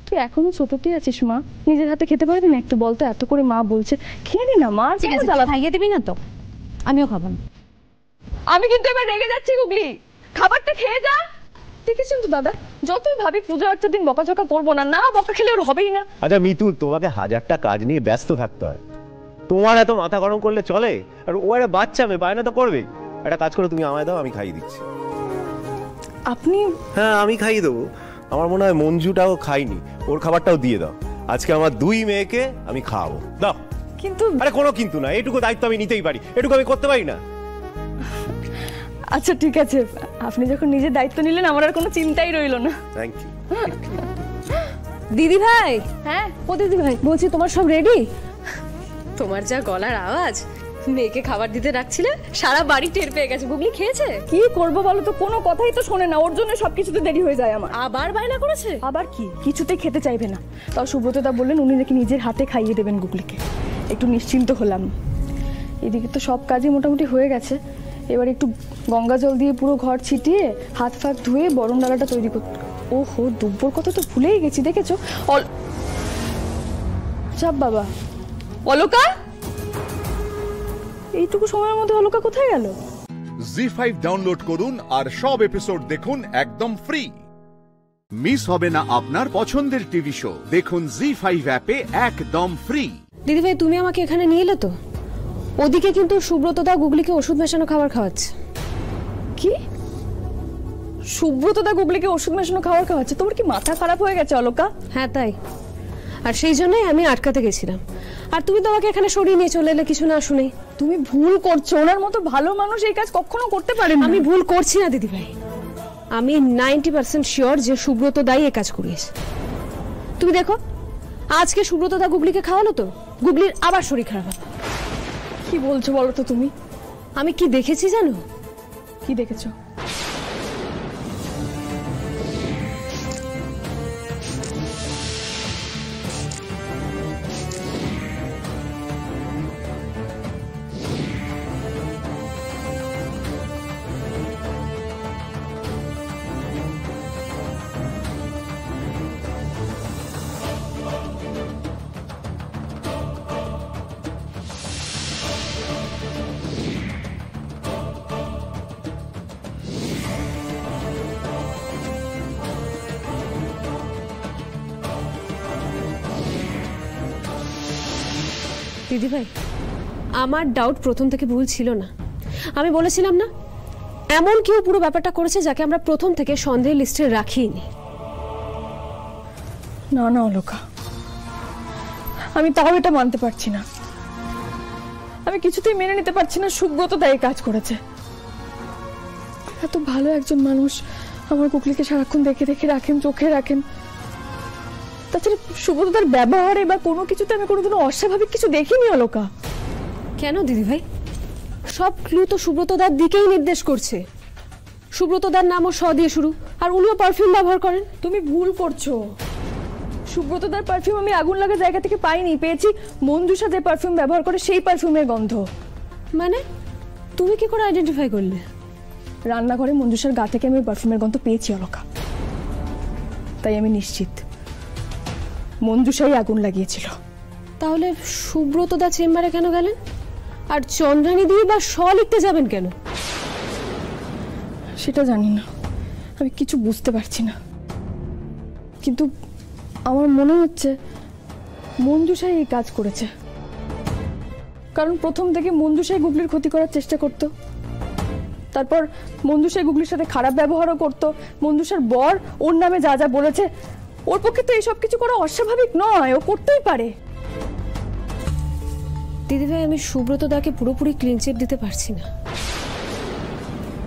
তুই এখনো ছোটতেই আছিস মা, নিজের হাতে খেতে পারবি না? একটু বলতো, এত করে মা বলছে, খেয়ে নি না মা। ঠিক আছে, খাইয়ে দিবি না তো? আমিও খাবো না। আমি কিন্তু এবার রেগে যাচ্ছি গুগলি, খাবারটা খেয়ে যা। দেখেছেন তো দাদা, যতই ভাবি পুজো একটা দিন বকাঝকা করবো না, না বকা খেলে ওর হবেই না। আচ্ছা মিতুল, তোমাকে 1000টা কাজ নিয়ে ব্যস্ত থাকতে হয়, তোমার এত মাথা গরম করলে চলে? আর ও একটা বাচ্চা মেয়ে, বায়না তো করবেই। একটা কাজ করো, তুমি আমায় দাও, আমি খাইয়ে দিচ্ছি। আপনি? হ্যাঁ, আমি খাইয়ে দেবো। আমার মনে হয় মঞ্জুটাও খাইনি, ওর খাবারটাও দিয়ে দাও। আজকে আমার 2 মেয়েকে আমি খাওয়াবো, দাও। কিন্তু আরে কোনো কিন্তু না, এটুকু দায়িত্ব আমি নিতেই পারি, এটুকু আমি করতে পারি না? আচ্ছা ঠিক আছে, আপনি যখন নিজের দায়িত্ব নিলেন আমার আর কোনো চিন্তাই রইল না। Thank you. দিদি ভাই। হ্যাঁ, ও দিদি ভাই, বলছি তোমার সব রেডি? তোমার যা গলার আওয়াজ, মেয়েকে খাবার দিতে রাখছিলে, সারা বাড়ি টের পেয়ে গেছে। গুগলি খেয়েছে? কি করবো বলো তো, কোনো কথাই তো শোনে না, ওর জন্য সবকিছুতে দেরি হয়ে যায় আমার। আবার বায়না করেছে? আবার কি, কিছুতেই খেতে চাইবে না। তাও সুব্রতদা বললেন উনি নাকি নিজের হাতে খাইয়ে দেবেন গুগলিকে। একটু নিশ্চিন্ত হলাম। এদিকে তো সব কাজই মোটামুটি হয়ে গেছে, এবার একটু গঙ্গা জল দিয়ে পুরো ঘর ছিটিয়ে হাত ফাত ধুয়ে বরণ ডালাটা তৈরি করতে। ওহো, দুব্বর কথা তো ভুলেই গেছি, দেখেছো? চাপ বাবা। অলকা, এইটুকু সময়ের মধ্যে অলকা কোথায় গেল? জি5 ডাউনলোড করুন আর সব এপিসোড দেখুন একদম ফ্রি। মিস হবে না আপনার পছন্দের টিভি শো। দেখুন জি5 অ্যাপে একদম ফ্রি। দিদি ভাই, তুমি আমাকে এখানে নিয়ে এলে তো? ওদিকে কিন্তু সুব্রতদা গুগলিকে ওষুধ মেশানো খাবার খাওয়াচ্ছে। কি? সুব্রতদা গুগলিকে ওষুধ মেশানো খাবার খাওয়াচ্ছে? তোমার কি মাথা খারাপ হয়ে গেছে অলকা? হ্যাঁ তাই, আর সেই জন্যই আমি আটকাতে গেছিলাম। আর তুমি তো আমাকে এখানে সরিয়ে নিয়ে চলে এলে কিছু না শুনেই। তুমি ভুল করছো, ওনার মতো ভালো মানুষ এই কাজ কখনো করতে পারে না। আমি ভুল করছি না দিদি ভাই, আমি 90% শিওর যে সুব্রত দাই এ কাজ করিয়েছে। তুমি দেখো আজকে সুব্রত দা গুগলিকে খাওয়ালো তো গুগলির আবার শরীর খারাপ হলো। কি বলছো বলো তো তুমি? আমি কি দেখেছি জানো? কি দেখেছো? দিদি ভাই, আমার ডাউট প্রথম থেকে ভুল ছিল না। আমি বলেছিলাম না এমন কেউ পুরো ব্যাপারটা করেছে যাকে আমরা প্রথম থেকে সন্দেহের লিস্টে রাখিনি। না না অলোকা, আমি তাও এটা মানতে পারছি না। আমি কিছুতেই মেনে নিতে পারছি না সুব্রত দায়ী কাজ করেছে। এত ভালো একজন মানুষ আমার কুকলিকে সারাক্ষণ দেখে দেখে রাখেন, চোখে রাখেন। তাছাড়া সুব্রত তার ব্যবহারে বা কোনো কিছুতে আমি কোনোদিনও অস্বাভাবিক কিছু দেখিনি অলোকা। কেন দিদি ভাই? সব ক্লু তো সুব্রত দার দিকেই নির্দেশ করছে। সুব্রত দার নামও স দিয়ে শুরু, আর উনিও পারফিউম ব্যবহার করেন। তুমি ভুল করছো। সুব্রত দার পারফিউম আমি আগুন লাগা জায়গা থেকে পাইনি, পেয়েছি মঞ্জুষা যে পারফিউম ব্যবহার করে সেই পারফিউমের গন্ধ। মানে তুমি কি করে আইডেন্টিফাই করলে? রান্নাঘরে মঞ্জুষার গা থেকে আমি পারফিউমের গন্ধ পেয়েছি অলোকা। তাই আমি নিশ্চিত মঞ্জুষাই আগুন লাগিয়েছিল। তাহলে সুব্রত দা চেম্বারে কেন গেলেন? আর চন্দ্রানী দিয়ে বা স লিখতে যাবেন কেন? সেটা জানি না, আমি কিছু বুঝতে পারছি না। কিন্তু আমার মনে হচ্ছে মঞ্জুষাই এই কাজ করেছে, কারণ প্রথম থেকে মঞ্জুষাই গুগলির ক্ষতি করার চেষ্টা করত। তারপর মঞ্জুষাই গুগলির সাথে খারাপ ব্যবহারও করত। মঞ্জুষার বর ওর নামে যা যা বলেছে, ওর পক্ষে তো এইসব কিছু করা অস্বাভাবিক নয়, ও করতেই পারে। দিদিভাই, আমি সুব্রত দাকে পুরোপুরি ক্লিন চিট দিতে পারছি না।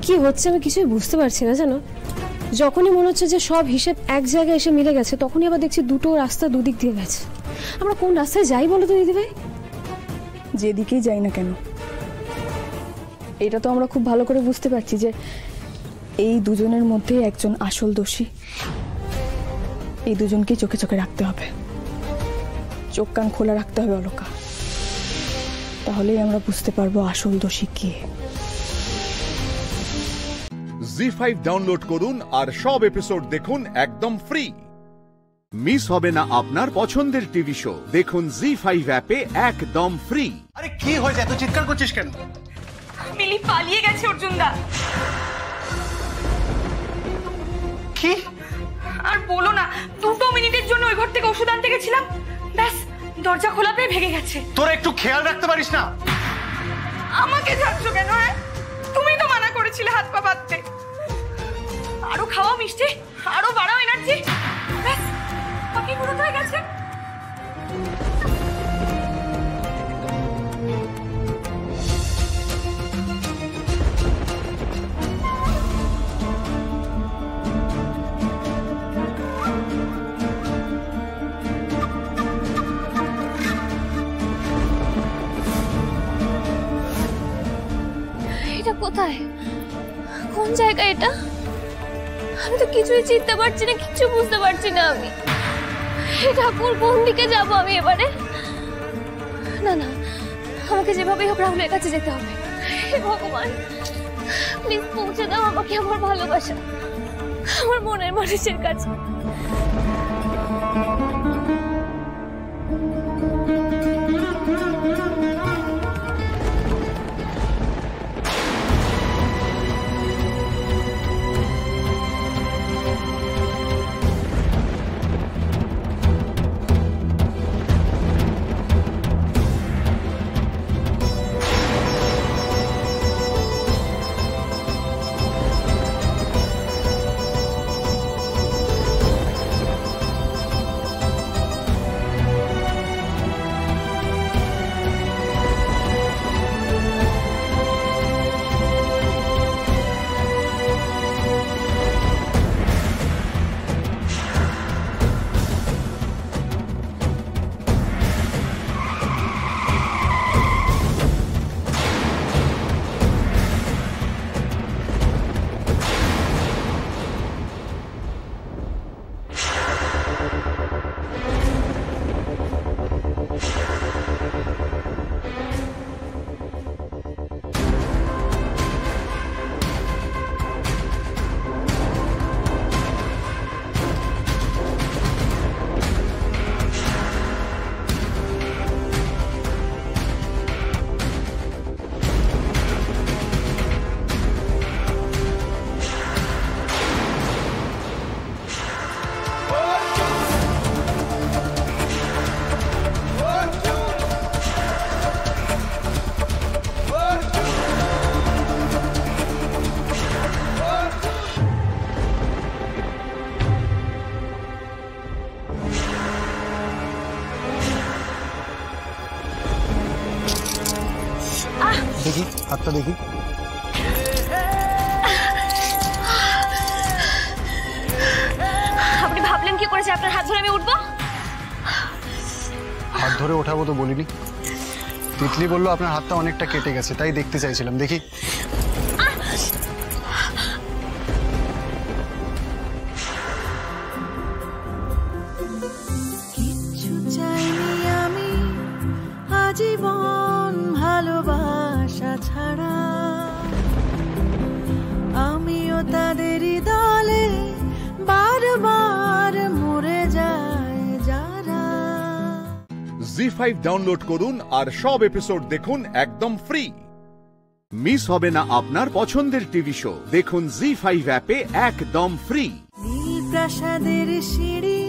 কি হচ্ছে আমি কিছুই বুঝতে পারছি না জানো। যখনই মনে হচ্ছে যে সব হিসেব এক জায়গায় এসে মিলে গেছে, তখনই আবার দেখছি দুটো রাস্তা দুদিক দিয়ে গেছে। আমরা কোন রাস্তায় যাই বলো তো দিদিভাই? যেদিকেই যাই না কেন, এটা তো আমরা খুব ভালো করে বুঝতে পারছি যে এই দুজনের মধ্যে একজন আসল দোষী। এই দুজনকে চোখে চোখে রাখতে হবে, চোখ কান খোলা রাখতে হবে অলোকা। তাহলেই আমরা বুঝতে পারবো আসল দোষী কে। জি5 ডাউনলোড করুন আর সব এপিসোড দেখুন একদম ফ্রি। মিস হবে না আপনার পছন্দের টিভি শো। দেখুন জি5 অ্যাপে একদম ফ্রি। আরে কি হয়েছে, এত চিৎকার করছিস কেন? মিলি পালিয়ে গেছে অর্জুনদা। কি? আর বলো না, 2 মিনিটের জন্য ওই ঘর থেকে ওষুধ আনতে গেছিলাম, ব্যাস দরজা খোলাতেই ভেঙে গেছে। তোরা একটু খেয়াল রাখতে পারিস না? আমাকে যাচ্ছো কেন? তুমি তো মানা করেছিলে হাত পা বাঁধতে। আরো খাওয়া মিষ্টি, আরো বাড়াও এনার্জি, ব্যাস বাকি পুরো হয়ে গেছে। এটা কোথায়, কোন জায়গা এটা? আমি তো কিছুই চিনতে পারছি না, কিছু বুঝতে পারছি না আমি। ঠাকুর কোন দিকে যাবো আমি এবারে? না না, আমাকে যেভাবেই হোক রাহুলের কাছে যেতে হবে। হে ভগবান, প্লিজ পৌঁছে দাও আমাকে আমার ভালোবাসা, আমার মনের মানুষের কাছে। হাতটা দেখি। আপনি ভাবলেন কি করেছে আপনার হাত ধরে আমি উঠবো? হাত ধরে ওঠাবো তো বলিনি। তিতলি বললো আপনার হাতটা অনেকটা কেটে গেছে, তাই দেখতে চাইছিলাম। দেখি। কিচ্ছু চাইনি আমি আজীবন ভালোবাসা ছাড়া, আমিও তাদেরই দলে বারবার মরে যায় যারা। জি5 ডাউনলোড করুন আর সব এপিসোড দেখুন একদম ফ্রি। মিস হবে না আপনার পছন্দের টিভি শো। দেখুন জি5 অ্যাপে একদম ফ্রি। নীলপ্রাসাদের সিঁড়ি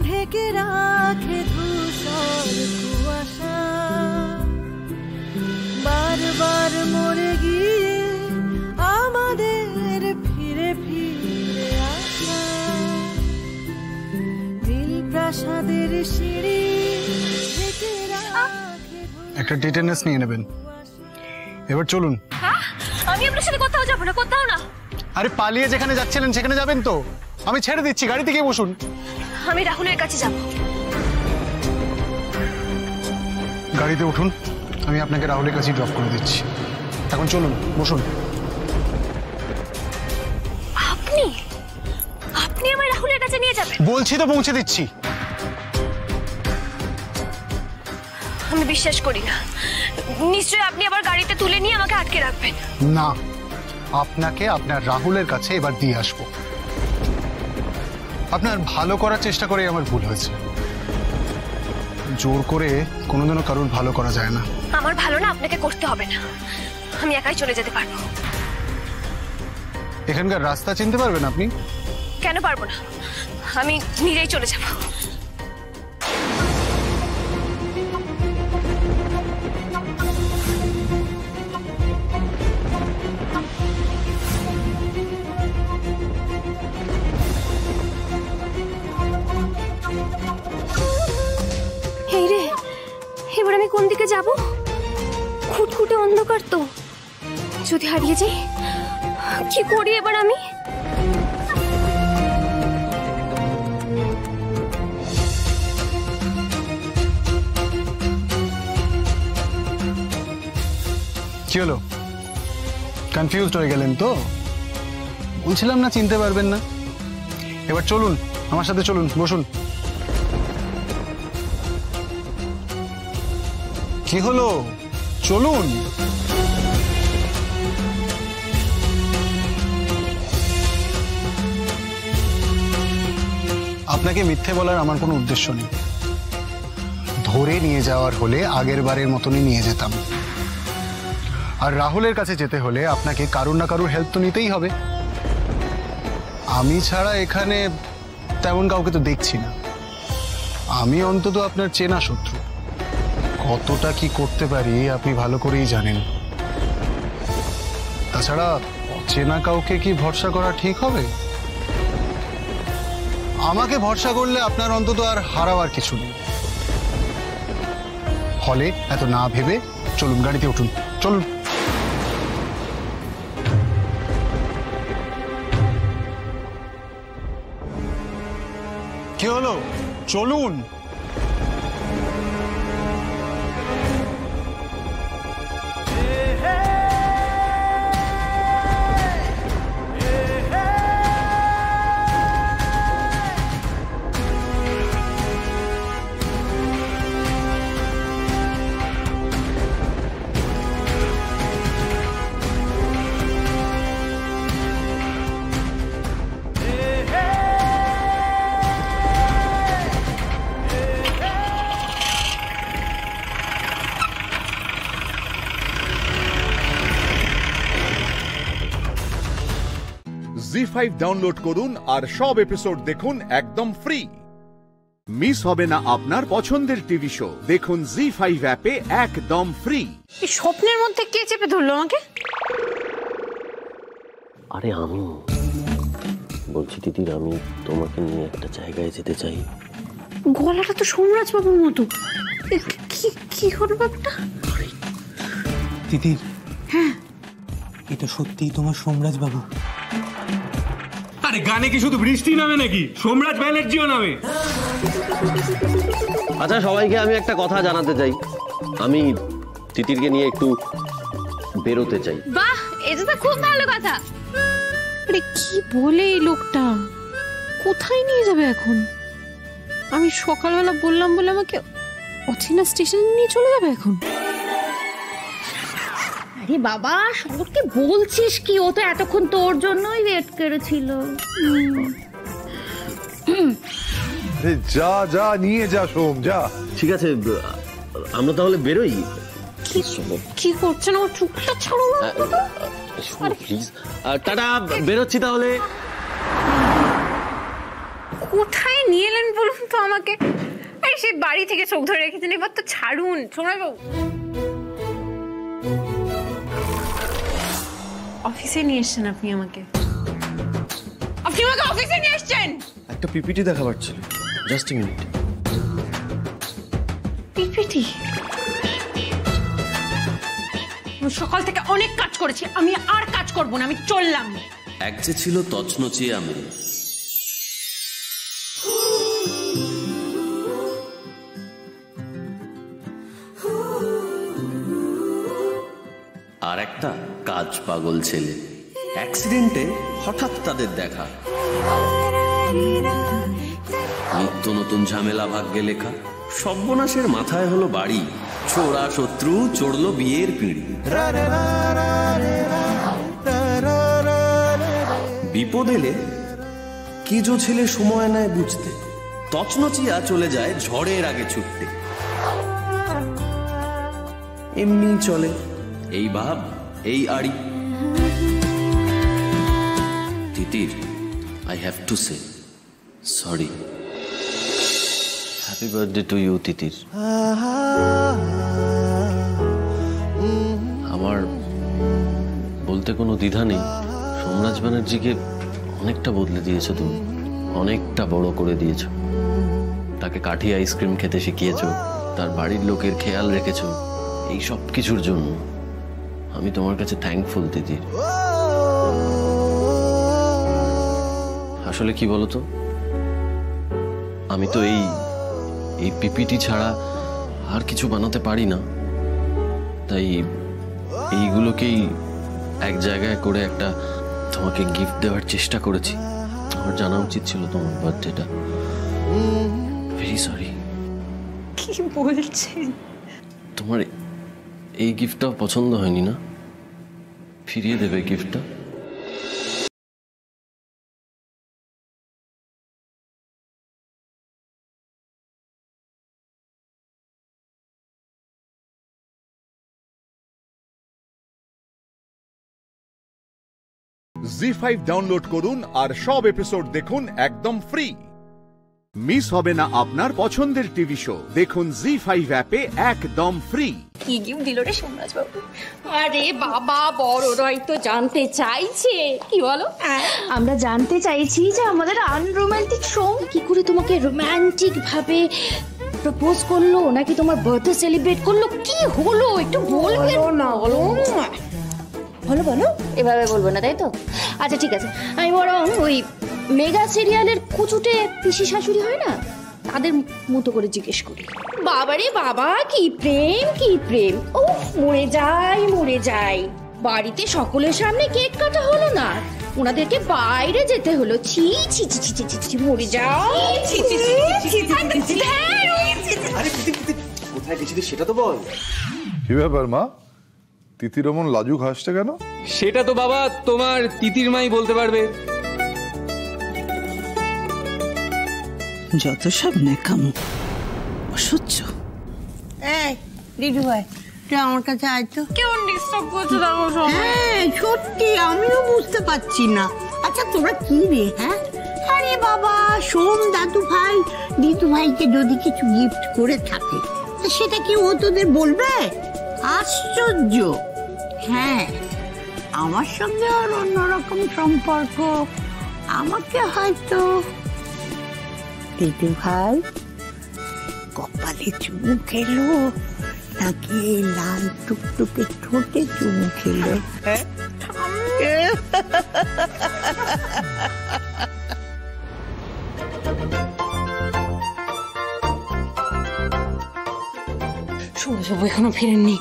ঢেকে রাখে ধূসর কুয়াশা, বারবার মরে গিয়ে আমাদের ফিরে ফিরে আসা। নীলপ্রাসাদের সিঁড়ি ঢেকে রাখে। একটা টিটেনাস নিয়ে নেবেন। এবার চলুন। আমি আপনার সাথে কোথাও যাবো না, কোথাও না। আরে পালিয়ে যেখানে যাচ্ছিলেন সেখানে যাবেন তো? আমি ছেড়ে দিচ্ছি, গাড়িতে গিয়ে বসুন। আমি রাহুলের কাছে যাব। গাড়িতে উঠুন, আমি আপনাকে রাহুলের কাছে ড্রপ করে দিচ্ছি। এখন চলুন, বসুন। আপনি আপনি আমায় রাহুলের কাছে নিয়ে যাবেন? বলছি তো পৌঁছে দিচ্ছি। আমি বিশ্বাস করি না। নিশ্চয়ই আপনি আবার গাড়িতে তুলে নিয়ে আমাকে আটকে রাখবেন। না, আপনাকে আপনার রাহুলের কাছে এবার দিয়ে আসবো। আপনার ভালো করার চেষ্টা করে আমার ভুল হয়েছে। জোর করে কোনোদিনও কারোর ভালো করা যায় না। আমার ভালো না আপনাকে করতে হবে না, আমি একাই চলে যেতে পারবো। এখানকার রাস্তা চিনতে পারবেন আপনি? কেন পারবো না, আমি নিজেই চলে যাব। এই রে, এবার আমি কোন দিকে যাব? খুটখুটে অন্ধকার তো, যদি হারিয়ে যাই কি করি এবার আমি? কি হলো, কনফিউজড হয়ে গেলেন তো? বলছিলাম না চিনতে পারবেন না। এবার চলুন, আমার সাথে চলুন, বসুন। কি হলো, চলুন। আপনাকে মিথ্যে বলার আমার কোনো উদ্দেশ্য নেই। ধরে নিয়ে যাওয়ার হলে আগের বারের মতনই নিয়ে যেতাম। আর রাহুলের কাছে যেতে হলে আপনাকে কারুর না কারুর হেল্প তো নিতেই হবে। আমি ছাড়া এখানে তেমন কাউকে তো দেখছি না। আমি অন্তত আপনার চেনা শত্রু। কতটা কি করতে পারি আপনি ভালো করেই জানেন। তাছাড়া অচেনা কাউকে কি ভরসা করা ঠিক হবে? আমাকে ভরসা করলে আপনার অন্তত আর হারাবার কিছু নেই। ফলে এত না ভেবে চলুন, গাড়িতে উঠুন, চলুন। কি হলো, চলুন। জি5 ডাউনলোড করুন আর সব এপিসোড দেখুন একদম ফ্রি। মিস হবে না আপনার পছন্দের টিভি শো। দেখুন জি5 অ্যাপে একদম ফ্রি। এই স্বপ্নের মধ্যে কে চেপে ধরলো আমাকে? আরে আমি বলছি দিদির, আমি তোমাকে নিয়ে একটা জায়গায় যেতে চাই। গলাটা তো সোমরাজ বাবুর মতো। কি হলো ব্যাপারটা? দিদির এটা সত্যিই তোমার সোমরাজ বাবু? আরে গানে কি শুধু বৃষ্টি নামে নাকি? সোমরাজ ব্যানার্জিও নামে। আচ্ছা, সবাইকে আমি একটা কথা জানাতে চাই। আমি তিতিরকে নিয়ে একটু বেরোতে চাই। বাহ, এটা তো খুব ভালো কথা। আরে কি বলে এই লোকটা? কোথায় নিয়ে যাবে এখন? আমি সকালবেলা বললাম বলে আমাকে অচেনা স্টেশনে নিয়ে চলে যাবে এখন? আরে বাবা, শরৎকে বলছিস কি? ও তো এতক্ষণ তোর জন্যই ওয়েট করেছিল। যা যা নিয়ে যা সোম, যা। ঠিক আছে, আমরা তাহলে বেরোই। কি করছেন? আমার চুপটা ছাড়ো না প্লিজ। টাটা, বেরোচ্ছি তাহলে। কোথায় নিয়ে এলেন বলুন তো আমাকে? এই সেই বাড়ি থেকে চোখ ধরে রেখেছেন, এবার তো ছাড়ুন। সোমরাজবাবু, অফিসে নিয়ে এসছেন আপনি আমাকে? আপনি আমাকে অফিসে নিয়ে এসছেন? একটা পিপিটি দেখাবার ছিল। Just a minute. পিপিটি? সকাল থেকে অনেক কাজ করেছি, আমি আর কাজ করব না, আমি চললাম। এক যে ছিল তছনছি আমি, আর একটা কাজ পাগল ছেলে। অ্যাক্সিডেন্টে হঠাৎ তাদের দেখা, নিত্য নতুন ঝামেলা ভাগ্যে লেখা। সর্বনাশের মাথায় হলো বাড়ি, ছোড়া শত্রু চড়লো বিয়ের পিঁড়ি। বিপদ এলে কেজো ছেলে সময় নেয় বুঝতে, তছনচিয়া চলে যায় ঝড়ের আগে ছুটতে। এমনি চলে এই ভাব, এই আড়ি। তিতির, I have to say sorry. Happy birthday to you, তিতির। আমার বলতে কোনো দ্বিধা নেই, সোমরাজ ব্যানার্জিকে অনেকটা বদলে দিয়েছো তুমি, অনেকটা বড় করে দিয়েছো। তাকে কাঠি আইসক্রিম খেতে শিখিয়েছো, তার বাড়ির লোকের খেয়াল রেখেছো। এই সব কিছুর জন্য আমি তোমার কাছে থ্যাঙ্কফুল তিতির। আসলে কি বলতো, আমি তো এই পিপিটি ছাড়া আর কিছু বানাতে পারি না, তাই এইগুলোকেই এক জায়গায় করে একটা তোমাকে গিফট দেওয়ার চেষ্টা করেছি। আমার জানা উচিত ছিল তোমার বার্থডেটা। Very sorry. কি বলছেন? তোমার এই গিফটটা পছন্দ হয়নি না? ফিরিয়ে দেবে গিফটটা? জি5 ডাউনলোড করুন আর সব এপিসোড দেখুন একদম ফ্রি। মিস হবে না আপনার পছন্দের টিভি শো। দেখুন জি5 অ্যাপে একদম ফ্রি। কি গিফট দিল রে সোমরাজ বাবু? আরে বাবা, বড়রাই তো জানতে চাইছে। কি বলো? আমরা জানতে চাইছি যে আমাদের আনরোম্যান্টিক সোম কি করে তোমাকে রোম্যান্টিক ভাবে প্রপোজ করলো, নাকি তোমার বার্থডে সেলিব্রেট করলো? কি হলো একটু বলবে না? বলো বলো বলো। এভাবে বলবো না, তাই তো? আচ্ছা ঠিক আছে, আমি বরং ওই মেগা সিরিয়ালের কুচুটে পিসি শাশুড়ি হয় না, তাদের মতো করে জিজ্ঞেস করি। বাবারে বাবা, কি প্রেম কি প্রেম! উফ, মরে যাই মরে যাই। বাড়িতে সকলের সামনে কেক কাটা হলো না, ওনাদেরকে বাইরে যেতে হলো। ছি ছি ছি ছি ছি ছি, মরে যাও। কোথায় গেছিলি সেটা তো বল। কি ব্যাপার মা, তিতির অমন লাজুক হাসছে কেন? সেটা তো বাবা তোমার তিতির মাই বলতে পারবে। যত সব নেকামো, অসহ্য। এই দিদু ভাই, তুই আমার কাছে আয় তো। কেউ ডিস্টার্ব করছে? হ্যাঁ সত্যি, আমিও বুঝতে পারছি না। আচ্ছা তোরা কি রে? হ্যাঁ, আরে বাবা, সোম দাদু ভাই দিদু ভাইকে যদি কিছু গিফট করে থাকে সেটা কি ও তোদের বলবে? আশ্চর্য। হ্যাঁ, আমার সঙ্গে আর অন্যরকম সম্পর্ক। আমাকে হয়তো দিদু ভাই কপালে চুমু খেলো, তাকে লাল টুকটুকে ঠোঁটে চুমু খেলো। সোমরাজবাবু এখনো ফেরেননি।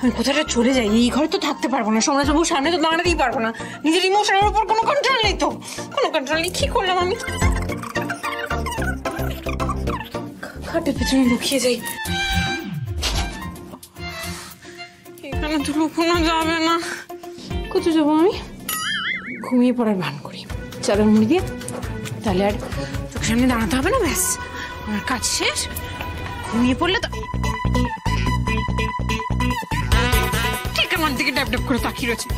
আমি কোথাটা চলে যাই, এই ঘরে তো থাকতে পারবো না। সোমরাজবাবুর সামনে তো দাঁড়াতেই পারবো না। নিজের ইমোশনের উপর কোনো কন্ট্রোল নেই তো, কোনো কন্ট্রোল নেই। কি করলাম আমি? খাটের পেছনে লুকিয়ে যাই। এখানে তো লুকোনো যাবে না। কোথায় যাবো আমি? ঘুমিয়ে পড়ার ভান করি, চাদর মুড়ি দিয়ে। তাহলে আর চোখের সামনে দাঁড়াতে হবে না, ব্যাস আমার কাজ শেষ। ঘুমিয়ে পড়লে তো ঠিক আমার দিকে ড্যাপ ড্যাপ করে তাকিয়ে রয়েছে।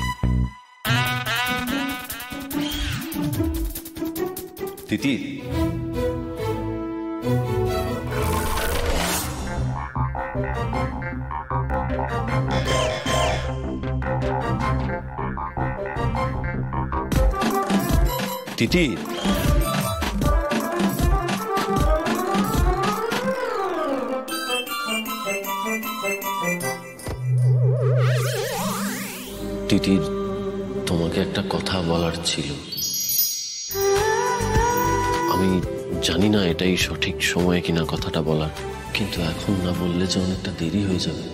তিতির, তিতির, তিতির, তোমাকে একটা কথা বলার ছিল। আমি জানি না এটাই সঠিক সময় কিনা কথাটা বলার, কিন্তু এখন না বললে যে অনেকটা দেরি হয়ে যাবে।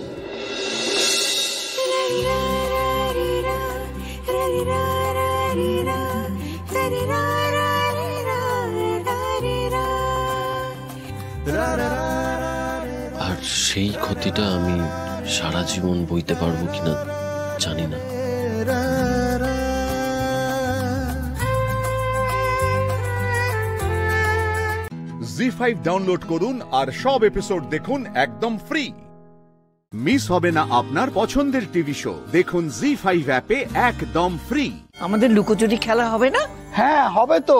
আর সেই ক্ষতিটা আমি সারা জীবন বইতে পারবো কিনা জানি না। জি5 ডাউনলোড করুন আর সব এপিসোড দেখুন একদম ফ্রি। মিস হবে না আপনার পছন্দের টিভি শো, দেখুন জি5 অ্যাপে একদম ফ্রি। আমাদের লুকোচুরি খেলা হবে না? হ্যাঁ হবে তো।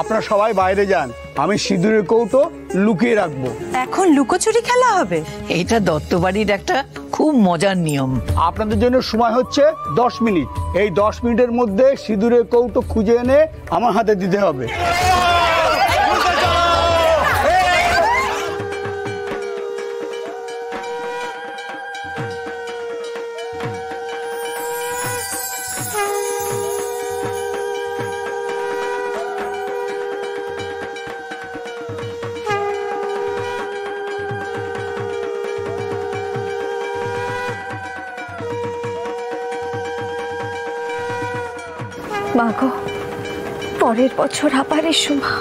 আপনারা সবাই বাইরে যান, আমি সিঁদুরের কৌটো লুকিয়ে রাখবো। এখন লুকোচুরি খেলা হবে? এটা দত্তবাড়ির একটা খুব মজার নিয়ম। আপনাদের জন্য সময় হচ্ছে 10 মিনিট। এই 10 মিনিটের মধ্যে সিঁদুরের কৌটো খুঁজে এনে আমার হাতে দিতে হবে। মাগো, পরের বছর আবার এসো মা।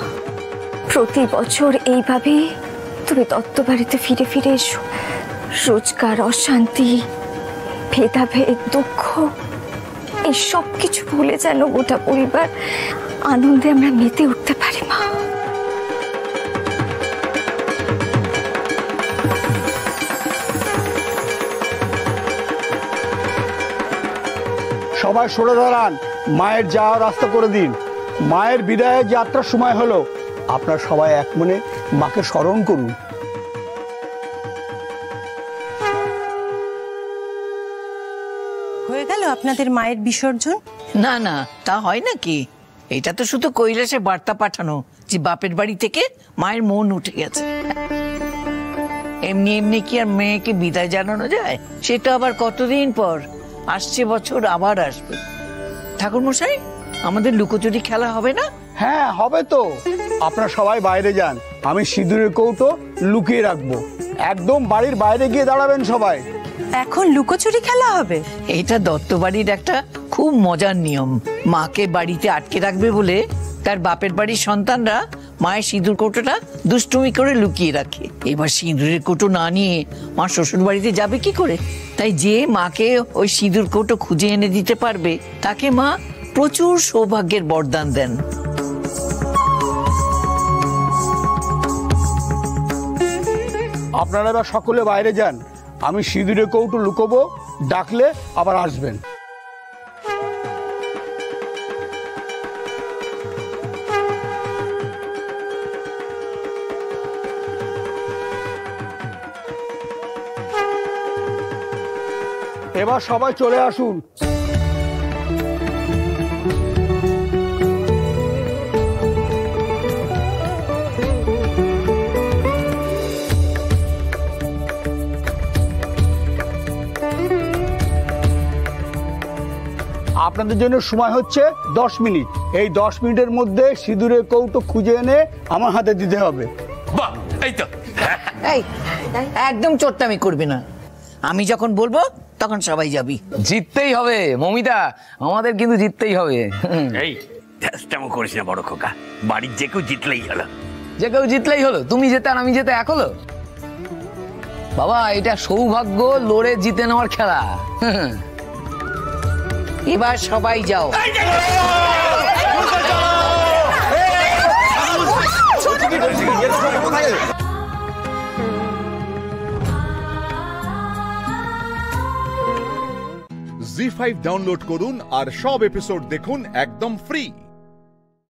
প্রতি বছর এইভাবেই তুমি দত্তবাড়িতে ফিরে ফিরে এসো। রোজগার, অশান্তি, ভেদাভেদ, দুঃখ, এই সব কিছু ভুলে যেন গোটা পরিবার আনন্দে আমরা মেতে উঠতে পারি মা। সবাই সরে দাঁড়ান, মায়ের যাওয়ার রাস্তা করে দিন। মায়ের বিদায়ের যাত্রার সময় হলো, আপনারা সবাই এক মনে মাকে স্মরণ করুন। হয়ে গেল আপনাদের মায়ের বিসর্জন? না না, তা হয় নাকি? এটা তো শুধু কৈলাসে বার্তা পাঠানো যে বাপের বাড়ি থেকে মায়ের মন উঠে গেছে। এমনি এমনি কি আর মেয়েকে বিদায় জানানো যায়? সেটা আবার কতদিন পর, আসছে বছর আবার আসবে। ঠাকুর মশাই, আমাদের লুকোচুরি খেলা হবে না? হ্যাঁ হবে তো। আপনারা সবাই বাইরে যান, আমি সিঁদুরের কৌটো লুকিয়ে রাখবো। একদম বাড়ির বাইরে গিয়ে দাঁড়াবেন সবাই। এখন লুকোচুরি খেলা হবে? এটা দত্তবাড়ির একটা খুব মজার নিয়ম। মাকে বাড়িতে আটকে রাখবে বলে তার বাপের বাড়ির সন্তানরা মায়ের সিঁদুর কৌটোটা দুষ্টুমি করে লুকিয়ে রাখে। এবার সিঁদুরের কৌটো না নিয়ে মা শ্বশুর বাড়িতে যাবে কি করে? তাই যে মাকে ওই সিঁদুর কৌটো খুঁজে এনে দিতে পারবে তাকে মা প্রচুর সৌভাগ্যের বরদান দেন। আপনারা এবার সকলে বাইরে যান, আমি সিঁদুরের কৌটো লুকোবো, ডাকলে আবার আসবেন। এবার সবাই চলে আসুন। আপনাদের জন্য সময় হচ্ছে 10 মিনিট। এই 10 মিনিটের মধ্যে সিঁদুরের কৌটো খুঁজে এনে আমার হাতে দিতে হবে। বাহ, এই তো। এই একদম চোট্টামি করবি না, আমি যখন বলবো তখন সবাই যাবি। জিততেই হবে মমিতা, আমাদের কিন্তু জিততেই হবে। এই তেমন করিস না বড় খোকা, বাড়ির যে কেউ জিতলেই হলো। যে কেউ জিতলেই হলো? তুমি যেতে আর আমি যেতে এক হলো? বাবা এটা সৌভাগ্য লড়ে জিতে নেওয়ার খেলা। এবার সবাই যাও। জি5 ডাউনলোড করুন আর সব এপিসোড দেখুন একদম ফ্রি।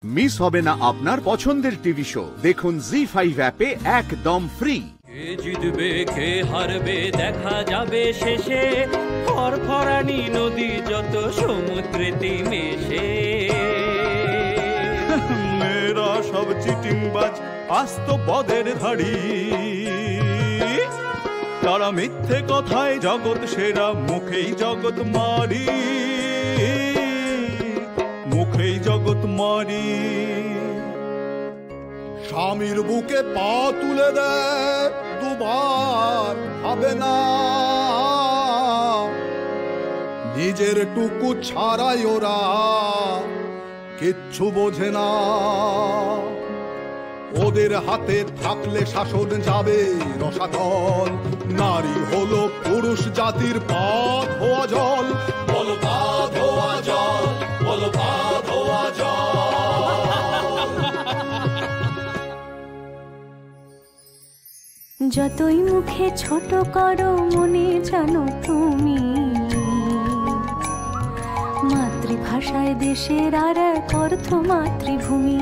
মিস হবে না আপনার পছন্দের টিভি শো, দেখুন জি5 অ্যাপে একদম ফ্রি। কে জিতবে কে হারবে দেখা যাবে শেষে, ফরফরানি নদী যত সমুদ্রেতে মেশে। মেয়েরা সব চিটিংবাজ আস্ত পদের ধাড়ি, তারা মিথ্যে কথায় জগৎ সেরা, মুখেই জগৎ মারি, মুখেই জগৎ মারি। স্বামীর বুকে পা তুলে দেয় দুবার, হবে না নিজের টুকু ছাড়াই ওরা কিচ্ছু বোঝে না। ওদের হাতে থাকলে শাসন যাবে রসাতল, নারী হলো পুরুষ জাতির পথ হওয়া জল। বল পথ হওয়া জল, বল পথ হওয়া জল। যতই মুখে ছোট করো মনে জানো তুমি, মাতৃভাষায় দেশের আর এক অর্থ মাতৃভূমি।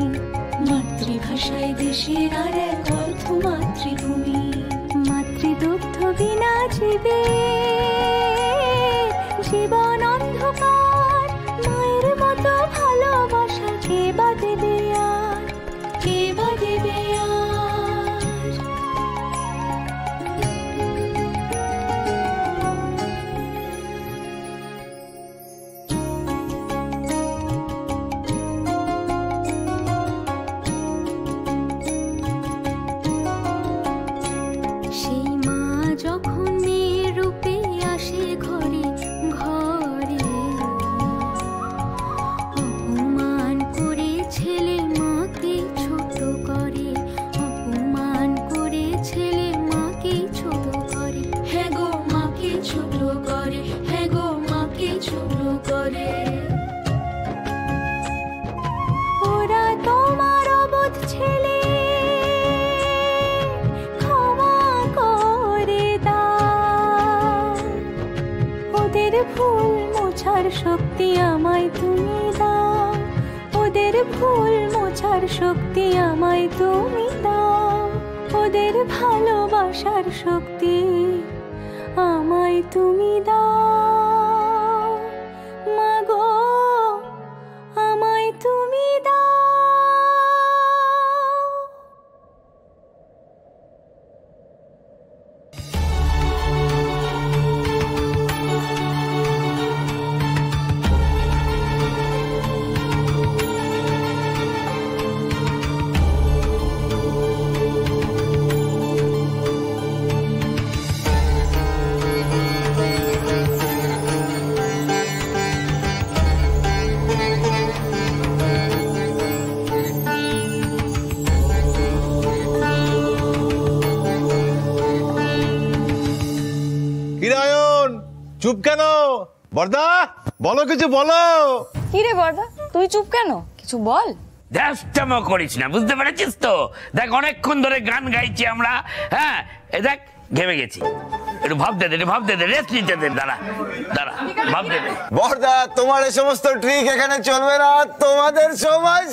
মাতৃভাষায় দেশের আর এক অর্থ মাতৃভূমি। মাতৃদুগ্ধ বিনা জীবে জীবন অন্ধকার, মায়ের মতো ভালোবাসা কে বা দেবে আর, কে বা দেবে আর। শক্তি আমায় তুমি দাও, ওদের ভুল মোছার শক্তি আমায় তুমি দাও, ওদের ভালোবাসার শক্তি আমায় তুমি দাও, মাগো আমায় তুমি দাও। চুপ কেন বর্দা? বলো কিছু বলো। কি রে বর্দা তুই চুপ কেন? কিছু বল। দেশটামো করিস না, বুঝতে পেরেছিস তো? দেখ অনেকক্ষণ ধরে গান গাইছি আমরা, হ্যাঁ এ দেখ ঘেমে গেছি, একটু ভাব দে, একটু ভাব দে, রেস্ট নিতে দে। দাঁড়া দাঁড়া, ভাব দে। বর্দা তোমার এই সমস্ত ট্রিক এখানে চলবে না, তোমাদের সময়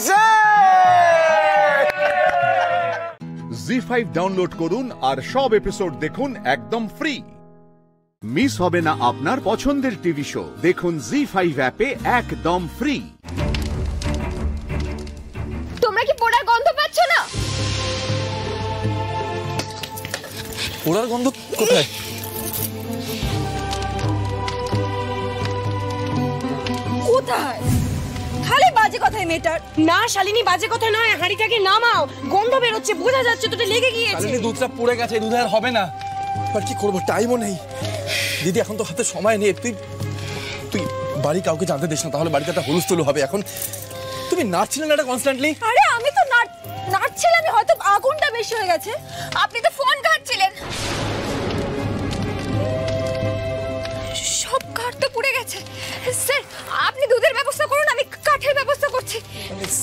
জি5 ডাউনলোড করুন আর সব এপিসোড দেখুন একদম ফ্রি। মিস হবে না আপনার পছন্দের টিভি শো, দেখুন জি5 অ্যাপে একদম ফ্রি। তোমরা কি পোড়ার গন্ধ পাচ্ছ না? পোড়ার গন্ধ কোথায়? কোথায় কোথায়? খালি বাজে কথাই মেটার। না শালিনী, বাজে কথা নয়, হাঁড়িটাকে নামাও, গন্ধ বেরোচ্ছে, বোঝা যাচ্ছে তোটা লেগে গিয়েছে। শালিনী দুধটা পুড়ে গেছে, দুধ আর হবে না। আর কি করবো, টাইমও নেই। দিদি এখন তো হাতে সময় নেই। তুই বাড়ি কাউকে জানতে দিস না, তাহলে বাড়িতে একটা হুলস্থুল হবে। এখন তুমি নাচছিলে না কনস্ট্যান্টলি। আরে আমি তো নাচছিলাম, হয়তো আগুনটা বেশি হয়ে গেছে। আপনি তো ফোন ঘাটছিলেন। সব কাঠ তো পুড়ে গেছে। স্যার আপনি দুধের ব্যবস্থা করুন, আমি কাঠের ব্যবস্থা করছি।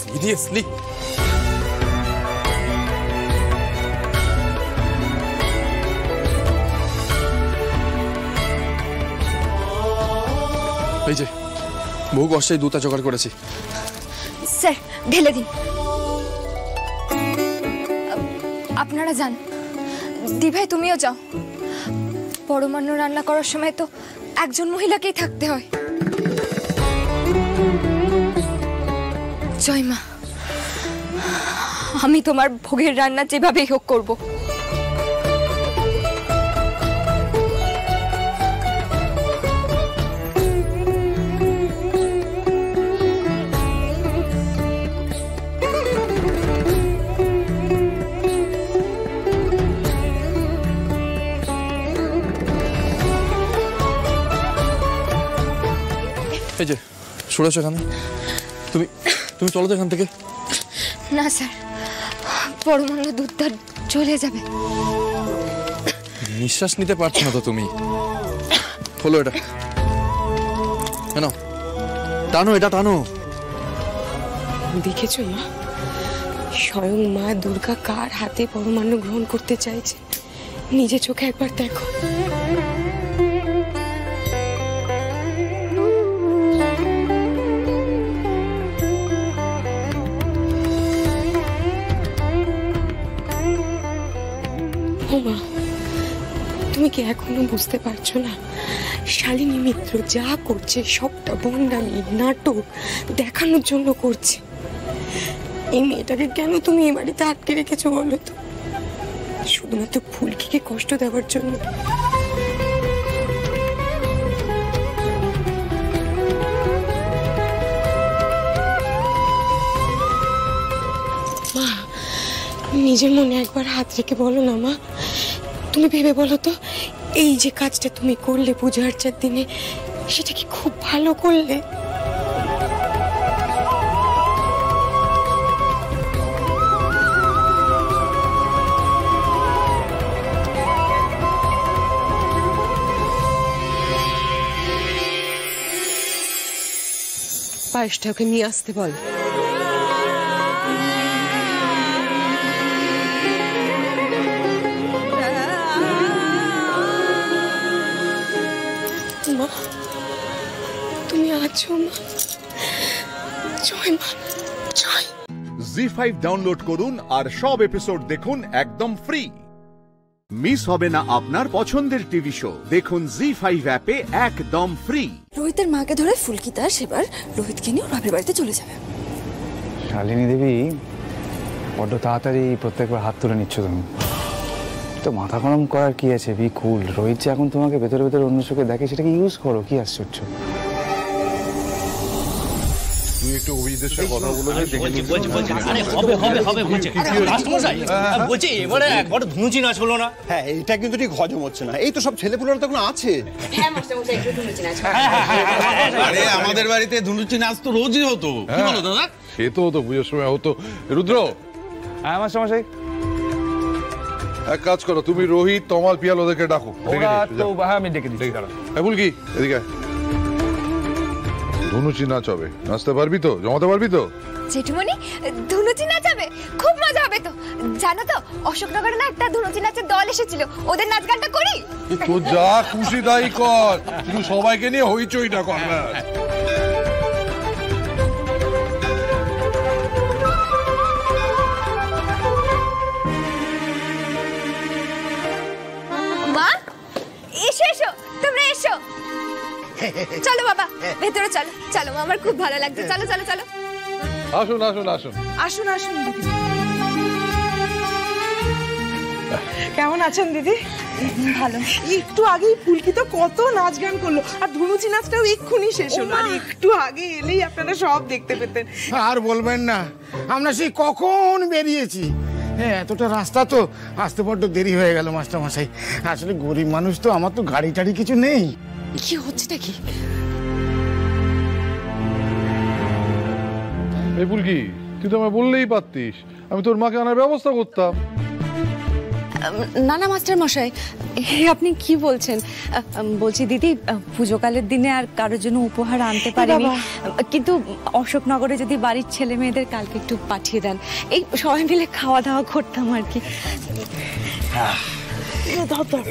সিরিয়াসলি? এই যে বহু কষ্টে দুধটা জোগাড় করেছি। স্যার ঢেলে দিন। আপনারা যান। দিভাই তুমিও যাও। পরমান্ন রান্না করার সময় তো একজন মহিলাকেই থাকতে হয়। জয় মা, আমি তোমার ভোগের রান্না যেভাবেই হোক করব। এই যে সরে আসো এখানে। তুমি চলো তো এখান থেকে। না স্যার, পরমান্ন দুধটা চলে যাবে। নিঃশ্বাস নিতে পারছো না তো তুমি? খোলো এটা, টানো এটা, টানো। দেখেছো মা, স্বয়ং মা দুর্গা কার হাতে পরমান্ন গ্রহণ করতে চাইছে, নিজে চোখে একবার দেখো। তুমি কি এখনো বুঝতে পারছো না? শালিনী মিত্র যা করছে সবটা বন্ডামি, নাটক দেখানোর জন্য করছে। এই মেয়েটাকে কেন তুমি এই বাড়িতে আটকে রেখেছো বলো তো? শুধুমাত্র ফুলকিকে কষ্ট দেওয়ার জন্য। মা, নিজের মনে একবার হাত রেখে বলো না মা। তুমি ভেবে বলো তো, এই যে কাজটা তুমি করলে পূজা আর্চার দিনে, সেটা কি খুব ভালো করলে? পায়েসটা ওকে নিয়ে আসতে বল। তুমি আছো মা? জয় মা, জয়। জি5 ডাউনলোড করুন আর সব এপিসোড দেখুন একদম ফ্রি। মিস হবে না আপনার পছন্দের টিভি শো। দেখুন জি5 অ্যাপে একদম ফ্রি। রোহিতের মাকে ধরে ফুলকি তার সেবার রোহিতকে নিয়ে ওর বাপের বাড়িতে চলে যাবে। শালিনী দেবী, বড্ড তাড়াতাড়ি প্রত্যেকবার হাত তুলে নিচ্ছ তুমি। তো মাথা গরম করার কি আছে? বি কুল। রোহিত যে এখন তোমাকে ভেতরে ভেতরে অন্য চোখে দেখে, সেটাকে ইউজ করো। কি আশ্চর্য। তুই একটু অভিজিতের সাথে কথা বলে বলছি এবারে একবার ধুনুচি নাচ হলো না? হ্যাঁ, এটা কিন্তু ঠিক হজম হচ্ছে না। এই তো সব ছেলেপুলেরা তখন আছে। আরে আমাদের বাড়িতে ধুনুচি নাচ তো রোজই হতো। কি বলো দাদা? সে তো হতো, পুজোর সময় হতো। রুদ্র, আমার সমস্যা। এক কাজ করো, তুমি রোহিত, তমাল, পিয়াল ওদেরকে ডাকো। আমি ডেকে দিচ্ছি। ভুল কি এদিকে ধনুচি নাচ হবে। নাচতে পারবি তো? জমাতে পারবি তো? জেঠুমনি, ধুনুচি নাচ হবে, খুব মজা হবে তো। জানো তো, অশোকনগরে না একটা ধুনুচি নাচের দল এসেছিল, ওদের নাচ গানটা করি। তো যা খুশি তাই কর, শুধু সবাইকে নিয়ে হইচইটা কর না। মা, এসো এসো, তোমরা এসো। চলো বাবা, ভেতরে চলো। চলো মা, আমার খুব ভালো লাগছে। চলো চলো চলো। আসুন আসুন আসুন আসুন আসুন দিদি। কেমন আছেন দিদি? ভালো। একটু আগেই ফুলকি তো কত নাচ গান করলো, আর ধুনুচি নাচটাও এক্ষুনি শেষ হলো, আর একটু আগে এলেই আপনারা সব দেখতে পেতেন। আর বলবেন না, আমরা সেই কখন বেরিয়েছি। হ্যাঁ, এতটা রাস্তা তো আসতে বড্ড দেরি হয়ে গেল মাস্টার মশাই। আসলে গরিব মানুষ তো, আমার তো গাড়ি টাড়ি কিছু নেই। কি হচ্ছে নাকি? এই ফুলকি, তুই তো আমায় বললেই পারতিস, আমি তোর মাকে আনার ব্যবস্থা করতাম। না না মাস্টার মশাই, আপনি কি বলছেন? বলছি দিদি, পুজোকালের দিনে আর কারোর জন্য উপহার আনতে পারিনি, কিন্তু অশোকনগরে যদি বাড়ির ছেলে মেয়েদের কালকে একটু পাঠিয়ে দেন, এই সবাই মিলে খাওয়া দাওয়া করতাম আর কি।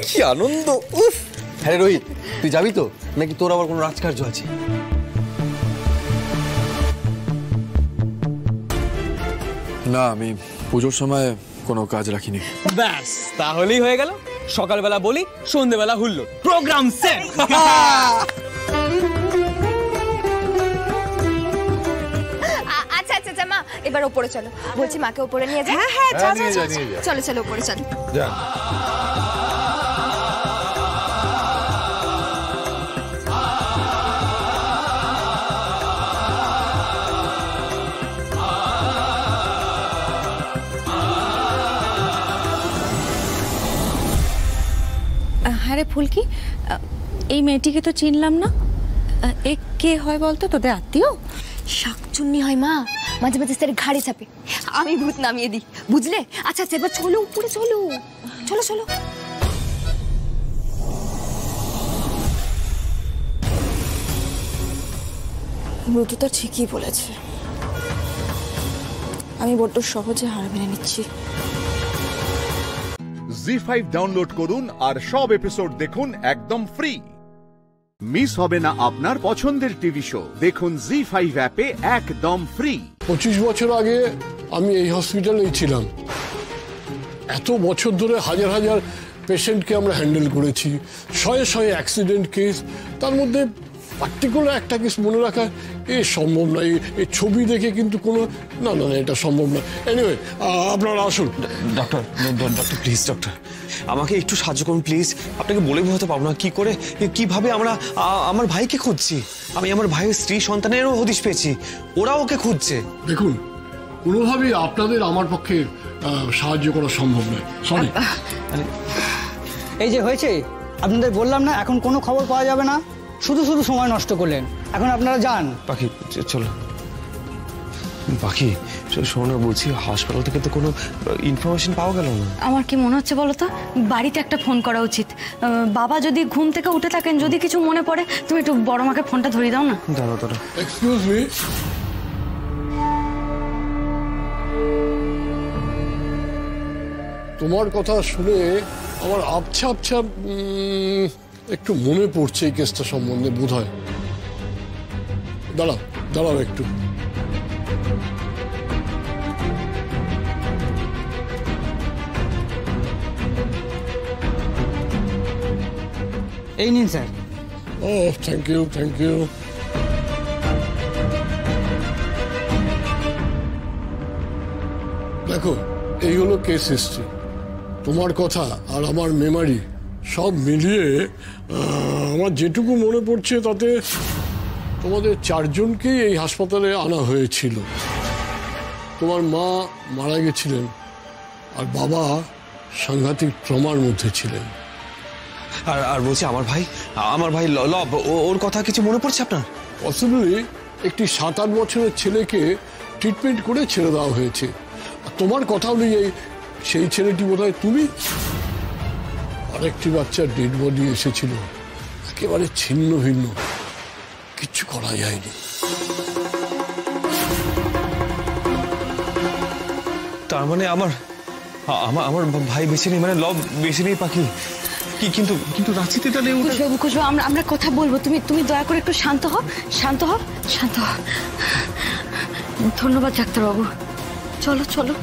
কি আনন্দ! উফ! হ্যাঁ রোহিত, তুই যাবি তো নাকি তোর আবার কোনো রাজকার্য আছে? না, আমি পুজোর সময় কোনো কাজ রাখিনি। ব্যাস, তাহলেই হয়ে গেল। সকালবেলা বলি, সন্ধ্যেবেলা হুল্লো, প্রোগ্রাম সেট। আচ্ছা আচ্ছা আচ্ছা মা, এবার ওপরে চলো। বলছি মাকে ওপরে নিয়ে যাও। হ্যাঁ হ্যাঁ, যা যা, চলো চলো ওপরে চলো। হ্যাঁ রে ফুলকি, এই মেয়েটিকে তো চিনলাম না। এ কে হয় বলতো? তোদের আত্মীয়? শাকচুন্নি হয় মা, মাঝে মাঝে স্যার ঘাড়ে চাপে, আমি ভূত নামিয়ে দিই, বুঝলে? আচ্ছা আচ্ছা, এবার চলো উপরে, চলো চলো চলো। মৃদুতা ঠিকই বলেছে, আমি বড্ড সহজে হার মেনে নিচ্ছি। জি5 ডাউনলোড করুন আর সব এপিসোড দেখুন একদম ফ্রি। মিস হবে না আপনার পছন্দের টিভি শো, দেখুন জি5 অ্যাপে একদম ফ্রি। 25 বছর আগে আমি এই হসপিটালেই ছিলাম। এত বছর ধরে হাজার হাজার পেশেন্টকে আমরা হ্যান্ডেল করেছি, শয়ে শয়ে অ্যাক্সিডেন্ট কেস, তার মধ্যে পার্টিকুলার একটা কেস মনে রাখা সম্ভব নয়। এই ছবি দেখে কিন্তু কোনো না না এটা সম্ভব না। এনিওয়ে, আপনারা আসুন। ডক্টর ডক্টর প্লিজ, ডক্টর আমাকে একটু সাহায্য করুন প্লিজ। আপনাকে বলে বোঝাতে পারবো না কি করে কিভাবে আমরা আমার ভাইকে খুঁজছি। আমি আমার ভাইয়ের স্ত্রী সন্তানেরও হদিশ পেয়েছি, ওরা ওকে খুঁজছে। দেখুন, কোনোভাবেই আপনাদের আমার পক্ষে সাহায্য করা সম্ভব নয়, সরি। এই যে হয়েছে, আপনাদের বললাম না এখন কোনো খবর পাওয়া যাবে না, শুধু শুধু সময় নষ্ট করলেন। এখন আপনারা যান। পাখি চলো। পাখি শোনো, বলছি হাসপাতাল থেকে তো কোনো ইনফরমেশন পাওয়া গেল না। আমার কি মনে হচ্ছে বলো তো, বাড়িতে একটা ফোন করা উচিত। বাবা যদি ঘুম থেকে উঠে থাকেন, যদি কিছু মনে পড়ে, তুমি একটু বড় মাকে ফোনটা ধরিয়ে দাও না। দাঁড়াও দাঁড়াও। এক্সকিউজ মি, তোমার কথা শুনে আমার আবছা আবছা একটু মনে পড়ছে এই কেসটা সম্বন্ধে বোধ হয়। দাঁড়াও দাঁড়াও একটু। এই নিন স্যার। ও থ্যাংক ইউ, থ্যাংক ইউ। দেখো, এই হলো কেস হিস্ট্রি। তোমার কথা আর আমার মেমারি সব মিলিয়ে আমার যেটুকু মনে পড়ছে তাতে তোমাদের চারজনকেই এই হাসপাতালে আনা হয়েছিল। তোমার মা মারা গেছিলেন আর বাবা সাংঘাতিক ট্রমার মধ্যে ছিলেন। আর বলছি আমার ভাই লব, ওর কথা কিছু মনে পড়ছে আপনার? পসিবলি একটি 7-8 বছরের ছেলেকে ট্রিটমেন্ট করে ছেড়ে দেওয়া হয়েছে। আর তোমার কথা অনুযায়ী সেই ছেলেটি বোধহয় তুমি। আরেকটি বাচ্চার ডেড বডি এসেছিল, একেবারে ছিন্ন ভিন্ন, কিচ্ছু করা যায়নি। তার মানে আমার ভাই বেঁচে নেই, মানে লব বেঁচে নেই পাখি। কিন্তু কিন্তু রাঁচিতে তাহলে খুশবু, আমরা কথা বলবো, তুমি দয়া করে একটু শান্ত হও, শান্ত হও, শান্ত হও। ধন্যবাদ ডাক্তারবাবু, চলো চলো।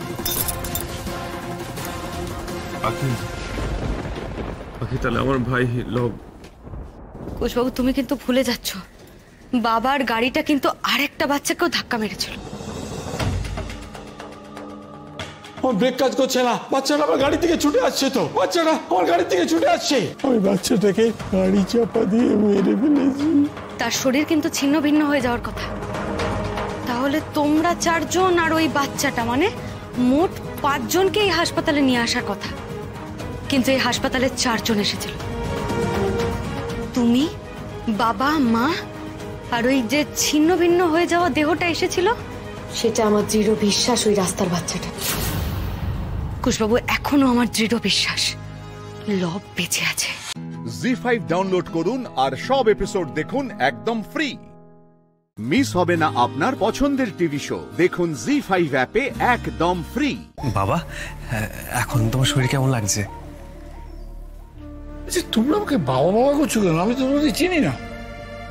পাখি, তাহলে আমার ভাই লব। কুশবাবু, তুমি কিন্তু ভুলে যাচ্ছ, বাবার গাড়িটা কিন্তু আরেকটা বাচ্চাকেও ধাক্কা মেরেছিল। আমার ব্রেক কাজ করছে না, বাচ্চাটা আমার গাড়ি থেকে ছুটে আসছে, তো বাচ্চাটা আমার গাড়ি থেকে ছুটে আসছে, আমি বাচ্চাটাকে গাড়ি চাপা দিয়ে মেরে ফেলেছি। তার শরীর কিন্তু ছিন্ন ভিন্ন হয়ে যাওয়ার কথা। তাহলে তোমরা 4 জন আর ওই বাচ্চাটা, মানে মোট 5 জনকে এই হাসপাতালে নিয়ে আসার কথা, কিন্তু এই হাসপাতালে 4 জন এসেছিল। তুমি, বাবা, মা আর ওই যে ছিন্ন ভিন্ন হয়ে যাওয়া দেহটা এসেছিল, সেটা আমার দৃঢ় বিশ্বাস ওই রাস্তার বাচ্চাটা। কুশবাবু, এখনো আমার দৃঢ় বিশ্বাস লব বেঁচে আছে। জি5 ডাউনলোড করুন আর সব এপিসোড দেখুন একদম ফ্রি। মিস হবে না আপনার পছন্দের টিভি শো। দেখুন জি5 অ্যাপে একদম ফ্রি। বাবা, এখন তোমার শরীর কেমন লাগছে? তোমরা আমাকে বাবা বাবা করছো কেন? আমি তো তোমাদের চিনি না।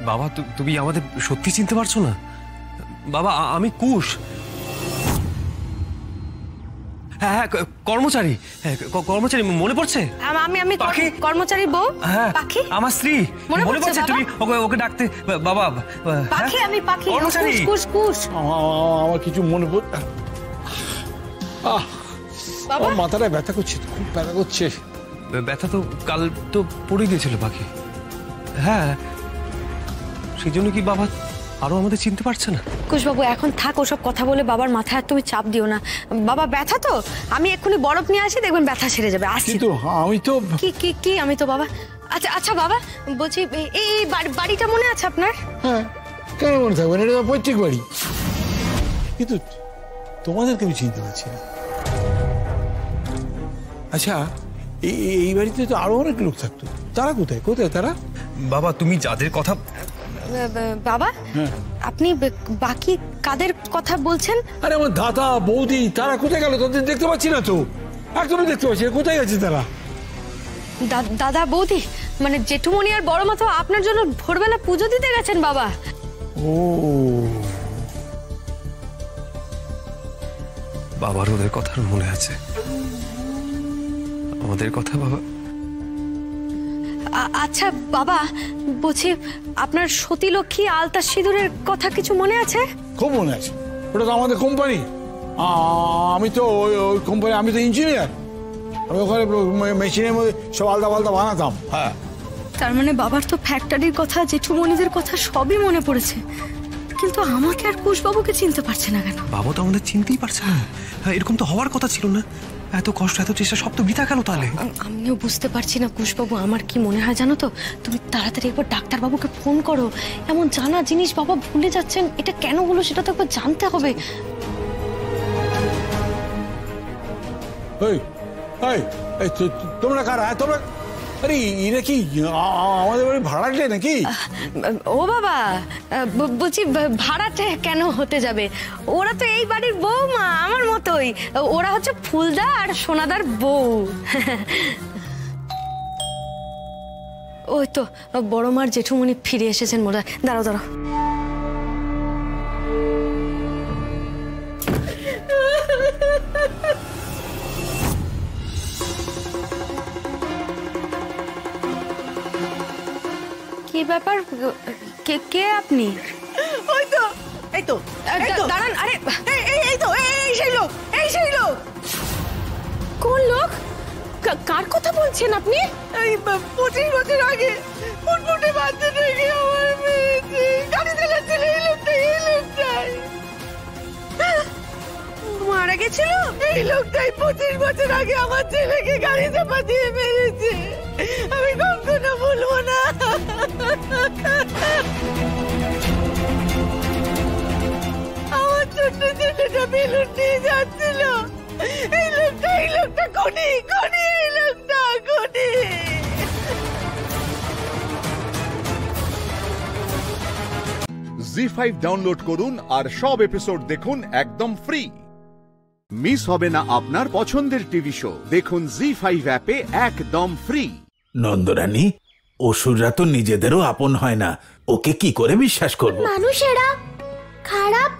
বাবা, তুমি আমাদের সত্যি চিনতে পারছো না? বাবা, আমি কুশ। হ্যাঁ হ্যাঁ, কর্মচারী। কর্মচারী মনে পড়ছে? আমি কর্মচারী বউ। হ্যাঁ, পাখি আমার স্ত্রী। মনে পড়ছে? তুমি ওকে ডাকতে বাবা। পাখি, আমি পাখি। কর্মচারী। কুশ কুশ। আমার কিছু মনে পড়। আমার মাথাটা ব্যথা করছে, খুব ব্যথা করছে। ব্যথা তো কাল তো পড়ে গিয়েছিল পাখি। হ্যাঁ, সেই জন্য কি বাবা আরো আমাদের চিনতে পারছে না? কুশবাবু, এখন থাক ওসব কথা বলে বাবার মাথায় আর তুমি চাপ দিও না। বাবা ব্যথা তো, আমি এক্ষুনি বরফ নিয়ে আসি, দেখবেন ব্যথা সেরে যাবে। আসছি। কিন্তু আমি তো কি আমি তো বাবা। আচ্ছা আচ্ছা বাবা, বলছি এই বাড়িটা মনে আছে আপনার? হ্যাঁ, কেন মনে থাকবে না, এটা পৈতৃক বাড়ি। কিন্তু তোমাদেরকে আমি চিনতে পারছি না। আচ্ছা, এই বাড়িতে তো আরো অনেক লোক থাকতো, তারা কোথায় কোথায় তারা? বাবা, তুমি যাদের কথা বাবা, আপনি বাকি কাদের কথা বলছেন? আরে আমার দাদা বৌদি, তারা কোথায় গেল? তাদের দেখতে পাচ্ছি না তো, একদমই দেখতে পাচ্ছি না, কোথায় গেছে তারা? দাদা বৌদি মানে জেঠুমনি আর বড় মা তো আপনার জন্য ভোরবেলা পুজো দিতে গেছেন বাবা। ও বাবার ওদের কথা মনে আছে, আমাদের কথা বাবা। আচ্ছা বাবা, বলছি আপনার সতীলক্ষ্মী আলতা সিঁদুরের কথা কিছু মনে আছে? খুব মনে আছে, ওটা তো আমাদের কোম্পানি। আমি তো ওই কোম্পানি, আমি তো ইঞ্জিনিয়ার, আমি ওখানে মেশিনের মধ্যে সব আলতা পাল্টা বানাতাম। হ্যাঁ, তার মানে বাবার তো ফ্যাক্টরির কথা, জেঠুমনিদের কথা সবই মনে পড়েছে, কিন্তু আমাকে আর কুশবাবুকে চিনতে পারছে না কেন? বাবা তো আমাদের চিনতেই পারছে না। এরকম তো হওয়ার কথা ছিল না। এত কষ্ট, এত চেষ্টা সব তো বৃথা গেল তাহলে। আমিও বুঝতে পারছি না কুশবাবু, আমার কি মনে হয় জানো তো, তুমি তাড়াতাড়ি একবার ডাক্তারবাবুকে ফোন করো। এমন জানা জিনিস বাবা ভুলে যাচ্ছেন, এটা কেন হলো সেটা তো একবার জানতে হবে। তোমরা কারা? তোমরা আরে এরা কি আমাদের বাড়ি ভাড়াটে নাকি? ও বাবা, বলছি ভাড়াটে কেন হতে যাবে? ওরা তো এই বাড়ির বউমা, আমার মতোই। ওরা হচ্ছে ফুলদা আর সোনাদার বউ। ওই তো বড় মার জেঠুমনি ফিরে এসেছেন মনে হয়। দাঁড়াও দাঁড়াও, কি ব্যাপার? কে আপনি? ওই তো, এই তো দাঁড়ান। আরে এই তো, এই সেই লোক। কোন লোক? কার কথা বলছেন আপনি? এই 25 বছর আগে ফুটফুটে বাচ্চা রেখে আমার মেয়েকে গাড়ি চালাচ্ছিল এই লোকটাই মারা গেছিল। এই লোকটাই 25 বছর আগে আমার ছেলেকে গাড়ি চাপা দিয়ে মেরেছে। আমি কখনো ভুলবো না। আমার ছোট্ট ছেলেটা বেলুন নিয়ে যাচ্ছিল। এই লোকটা কোনি এই লোকটা কোনি। জি5 ডাউনলোড করুন আর সব এপিসোড দেখুন একদম ফ্রি। মিস হবে না আপনার পছন্দের টিভি শো। দেখুন জি5 অ্যাপে একদম ফ্রি। নন্দরানী, অসুররা তো নিজেদেরও আপন হয় না, ওকে কি করে বিশ্বাস করব? মানুষেরা খারাপ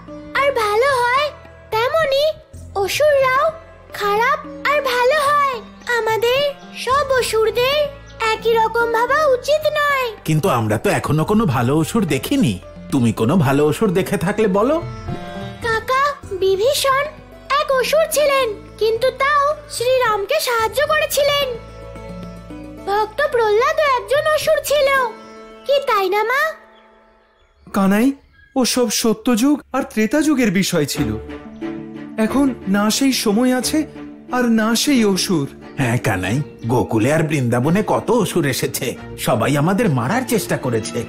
আর ভালো হয়, তেমনি অসুররাও খারাপ আর ভালো হয়। আমাদের সব অসুরদের একই রকম ভাবা উচিত নয়। কিন্তু আমরা তো এখনো কোনো ভালো অসুর দেখিনি। তুমি কোনো ভালো অসুর দেখে থাকলে বলো। কাকা, বিভীষণ এক অসুর ছিলেন, কিন্তু তাও শ্রীরামকে সাহায্য করেছিলেন। ভক্ত প্রহ্লাদও একজন অসুর ছিল, কি তাই না মা? কানাই, ও সব সত্যযুগ আর ত্রেতা যুগের বিষয় ছিল। এখন না সেই সময় আছে আর না সেই অসুর। হ্যাঁ কানাই, গোকুলে আর বৃন্দাবনে কত অসুর এসেছে, সবাই আমাদের মারার চেষ্টা করেছে।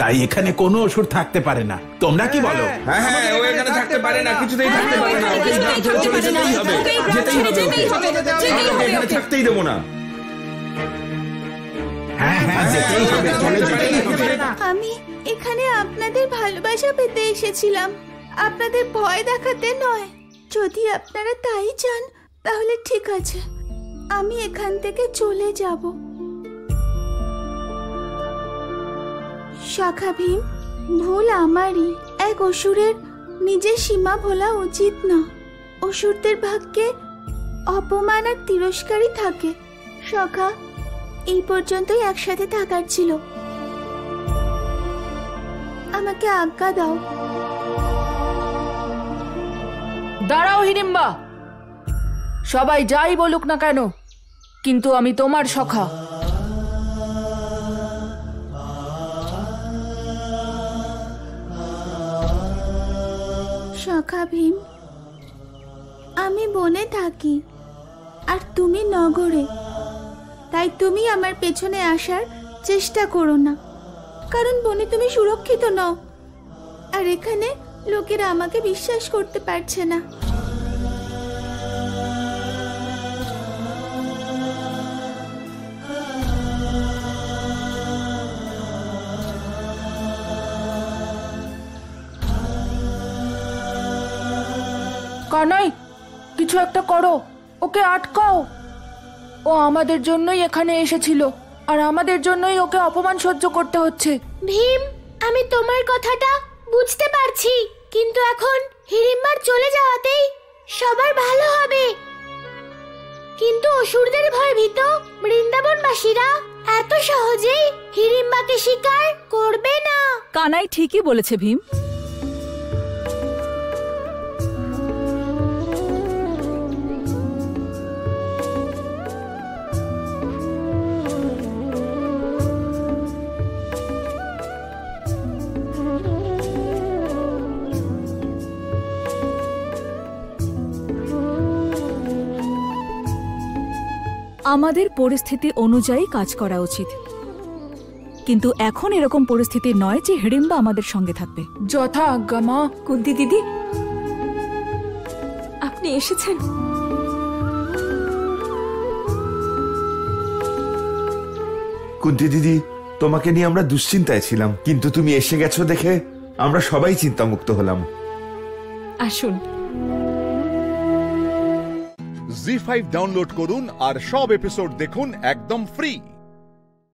তাই এখানে কোনো অসুর থাকতে পারে না। তোমরা কি বলো? হ্যাঁ হ্যাঁ, ও এখানে থাকতে পারে না, কিছুতেই থাকতে পারে না। ওকে চলে যেতেই হবে, যেতেই হবে ওকে। আমরা ওকে এখানে থাকতেই দেবো না। হ্যাঁ হ্যাঁ, যেতেই হবে, চলে যেতেই হবে। আমি এখানে আপনাদের ভালোবাসা পেতে এসেছিলাম, আপনাদের ভয় দেখাতে নয়। যদি আপনারা তাই চান তাহলে ঠিক আছে, আমি এখান থেকে চলে যাব। শাখা ভীম, ভুল আমারই। এক অসুরের নিজের সীমা ভোলা উচিত না। অসুরদের ভাগ্যে অপমান আর তিরস্কারই থাকে। শাখা, এই পর্যন্তই একসাথে থাকার ছিল, আমাকে আজ্ঞা দাও। দাঁড়াও হিড়িম্বা, সবাই যাই বলুক না কেন, কিন্তু আমি তোমার সখা। শাখা ভীম, আমি বনে থাকি আর তুমি নগরে, তাই তুমি আমার পেছনে আসার চেষ্টা করো না, কারণ বনে তুমি সুরক্ষিত নও, আর এখানে লোকেরা আমাকে বিশ্বাস করতে পারছে না। কানাই, কিছু একটা করো, ওকে আটকাও। ও আমাদের জন্যই এখানে এসেছিল, আর আমাদের জন্যই ওকে অপমান সহ্য করতে হচ্ছে। ভীম, আমি তোমার কথাটা বুঝতে পারছি, কিন্তু এখন হিড়িম্বার চলে যাওয়াতেই সবার ভালো হবে। কিন্তু অসুরদের ভয়ভীত বৃন্দাবনবাসীরা এত সহজেই হিড়িম্বাকে স্বীকার করবে না। কানাই ঠিকই বলেছে ভীম। আমাদের পরিস্থিতি অনুযায়ী কাজ করা উচিত, কিন্তু এখন এরকম পরিস্থিতি নয় যে হিড়িম্বা আমাদের সঙ্গে থাকবে। যথা আজ্ঞা মা। কুন্তি দিদি, আপনি এসেছেন। কুন্তি দিদি, তোমাকে নিয়ে আমরা দুশ্চিন্তায় ছিলাম, কিন্তু তুমি এসে গেছো দেখে আমরা সবাই চিন্তামুক্ত হলাম। আসুন। জি5 ডাউনলোড করুন আর সব এপিসোড দেখুন একদম ফ্রি।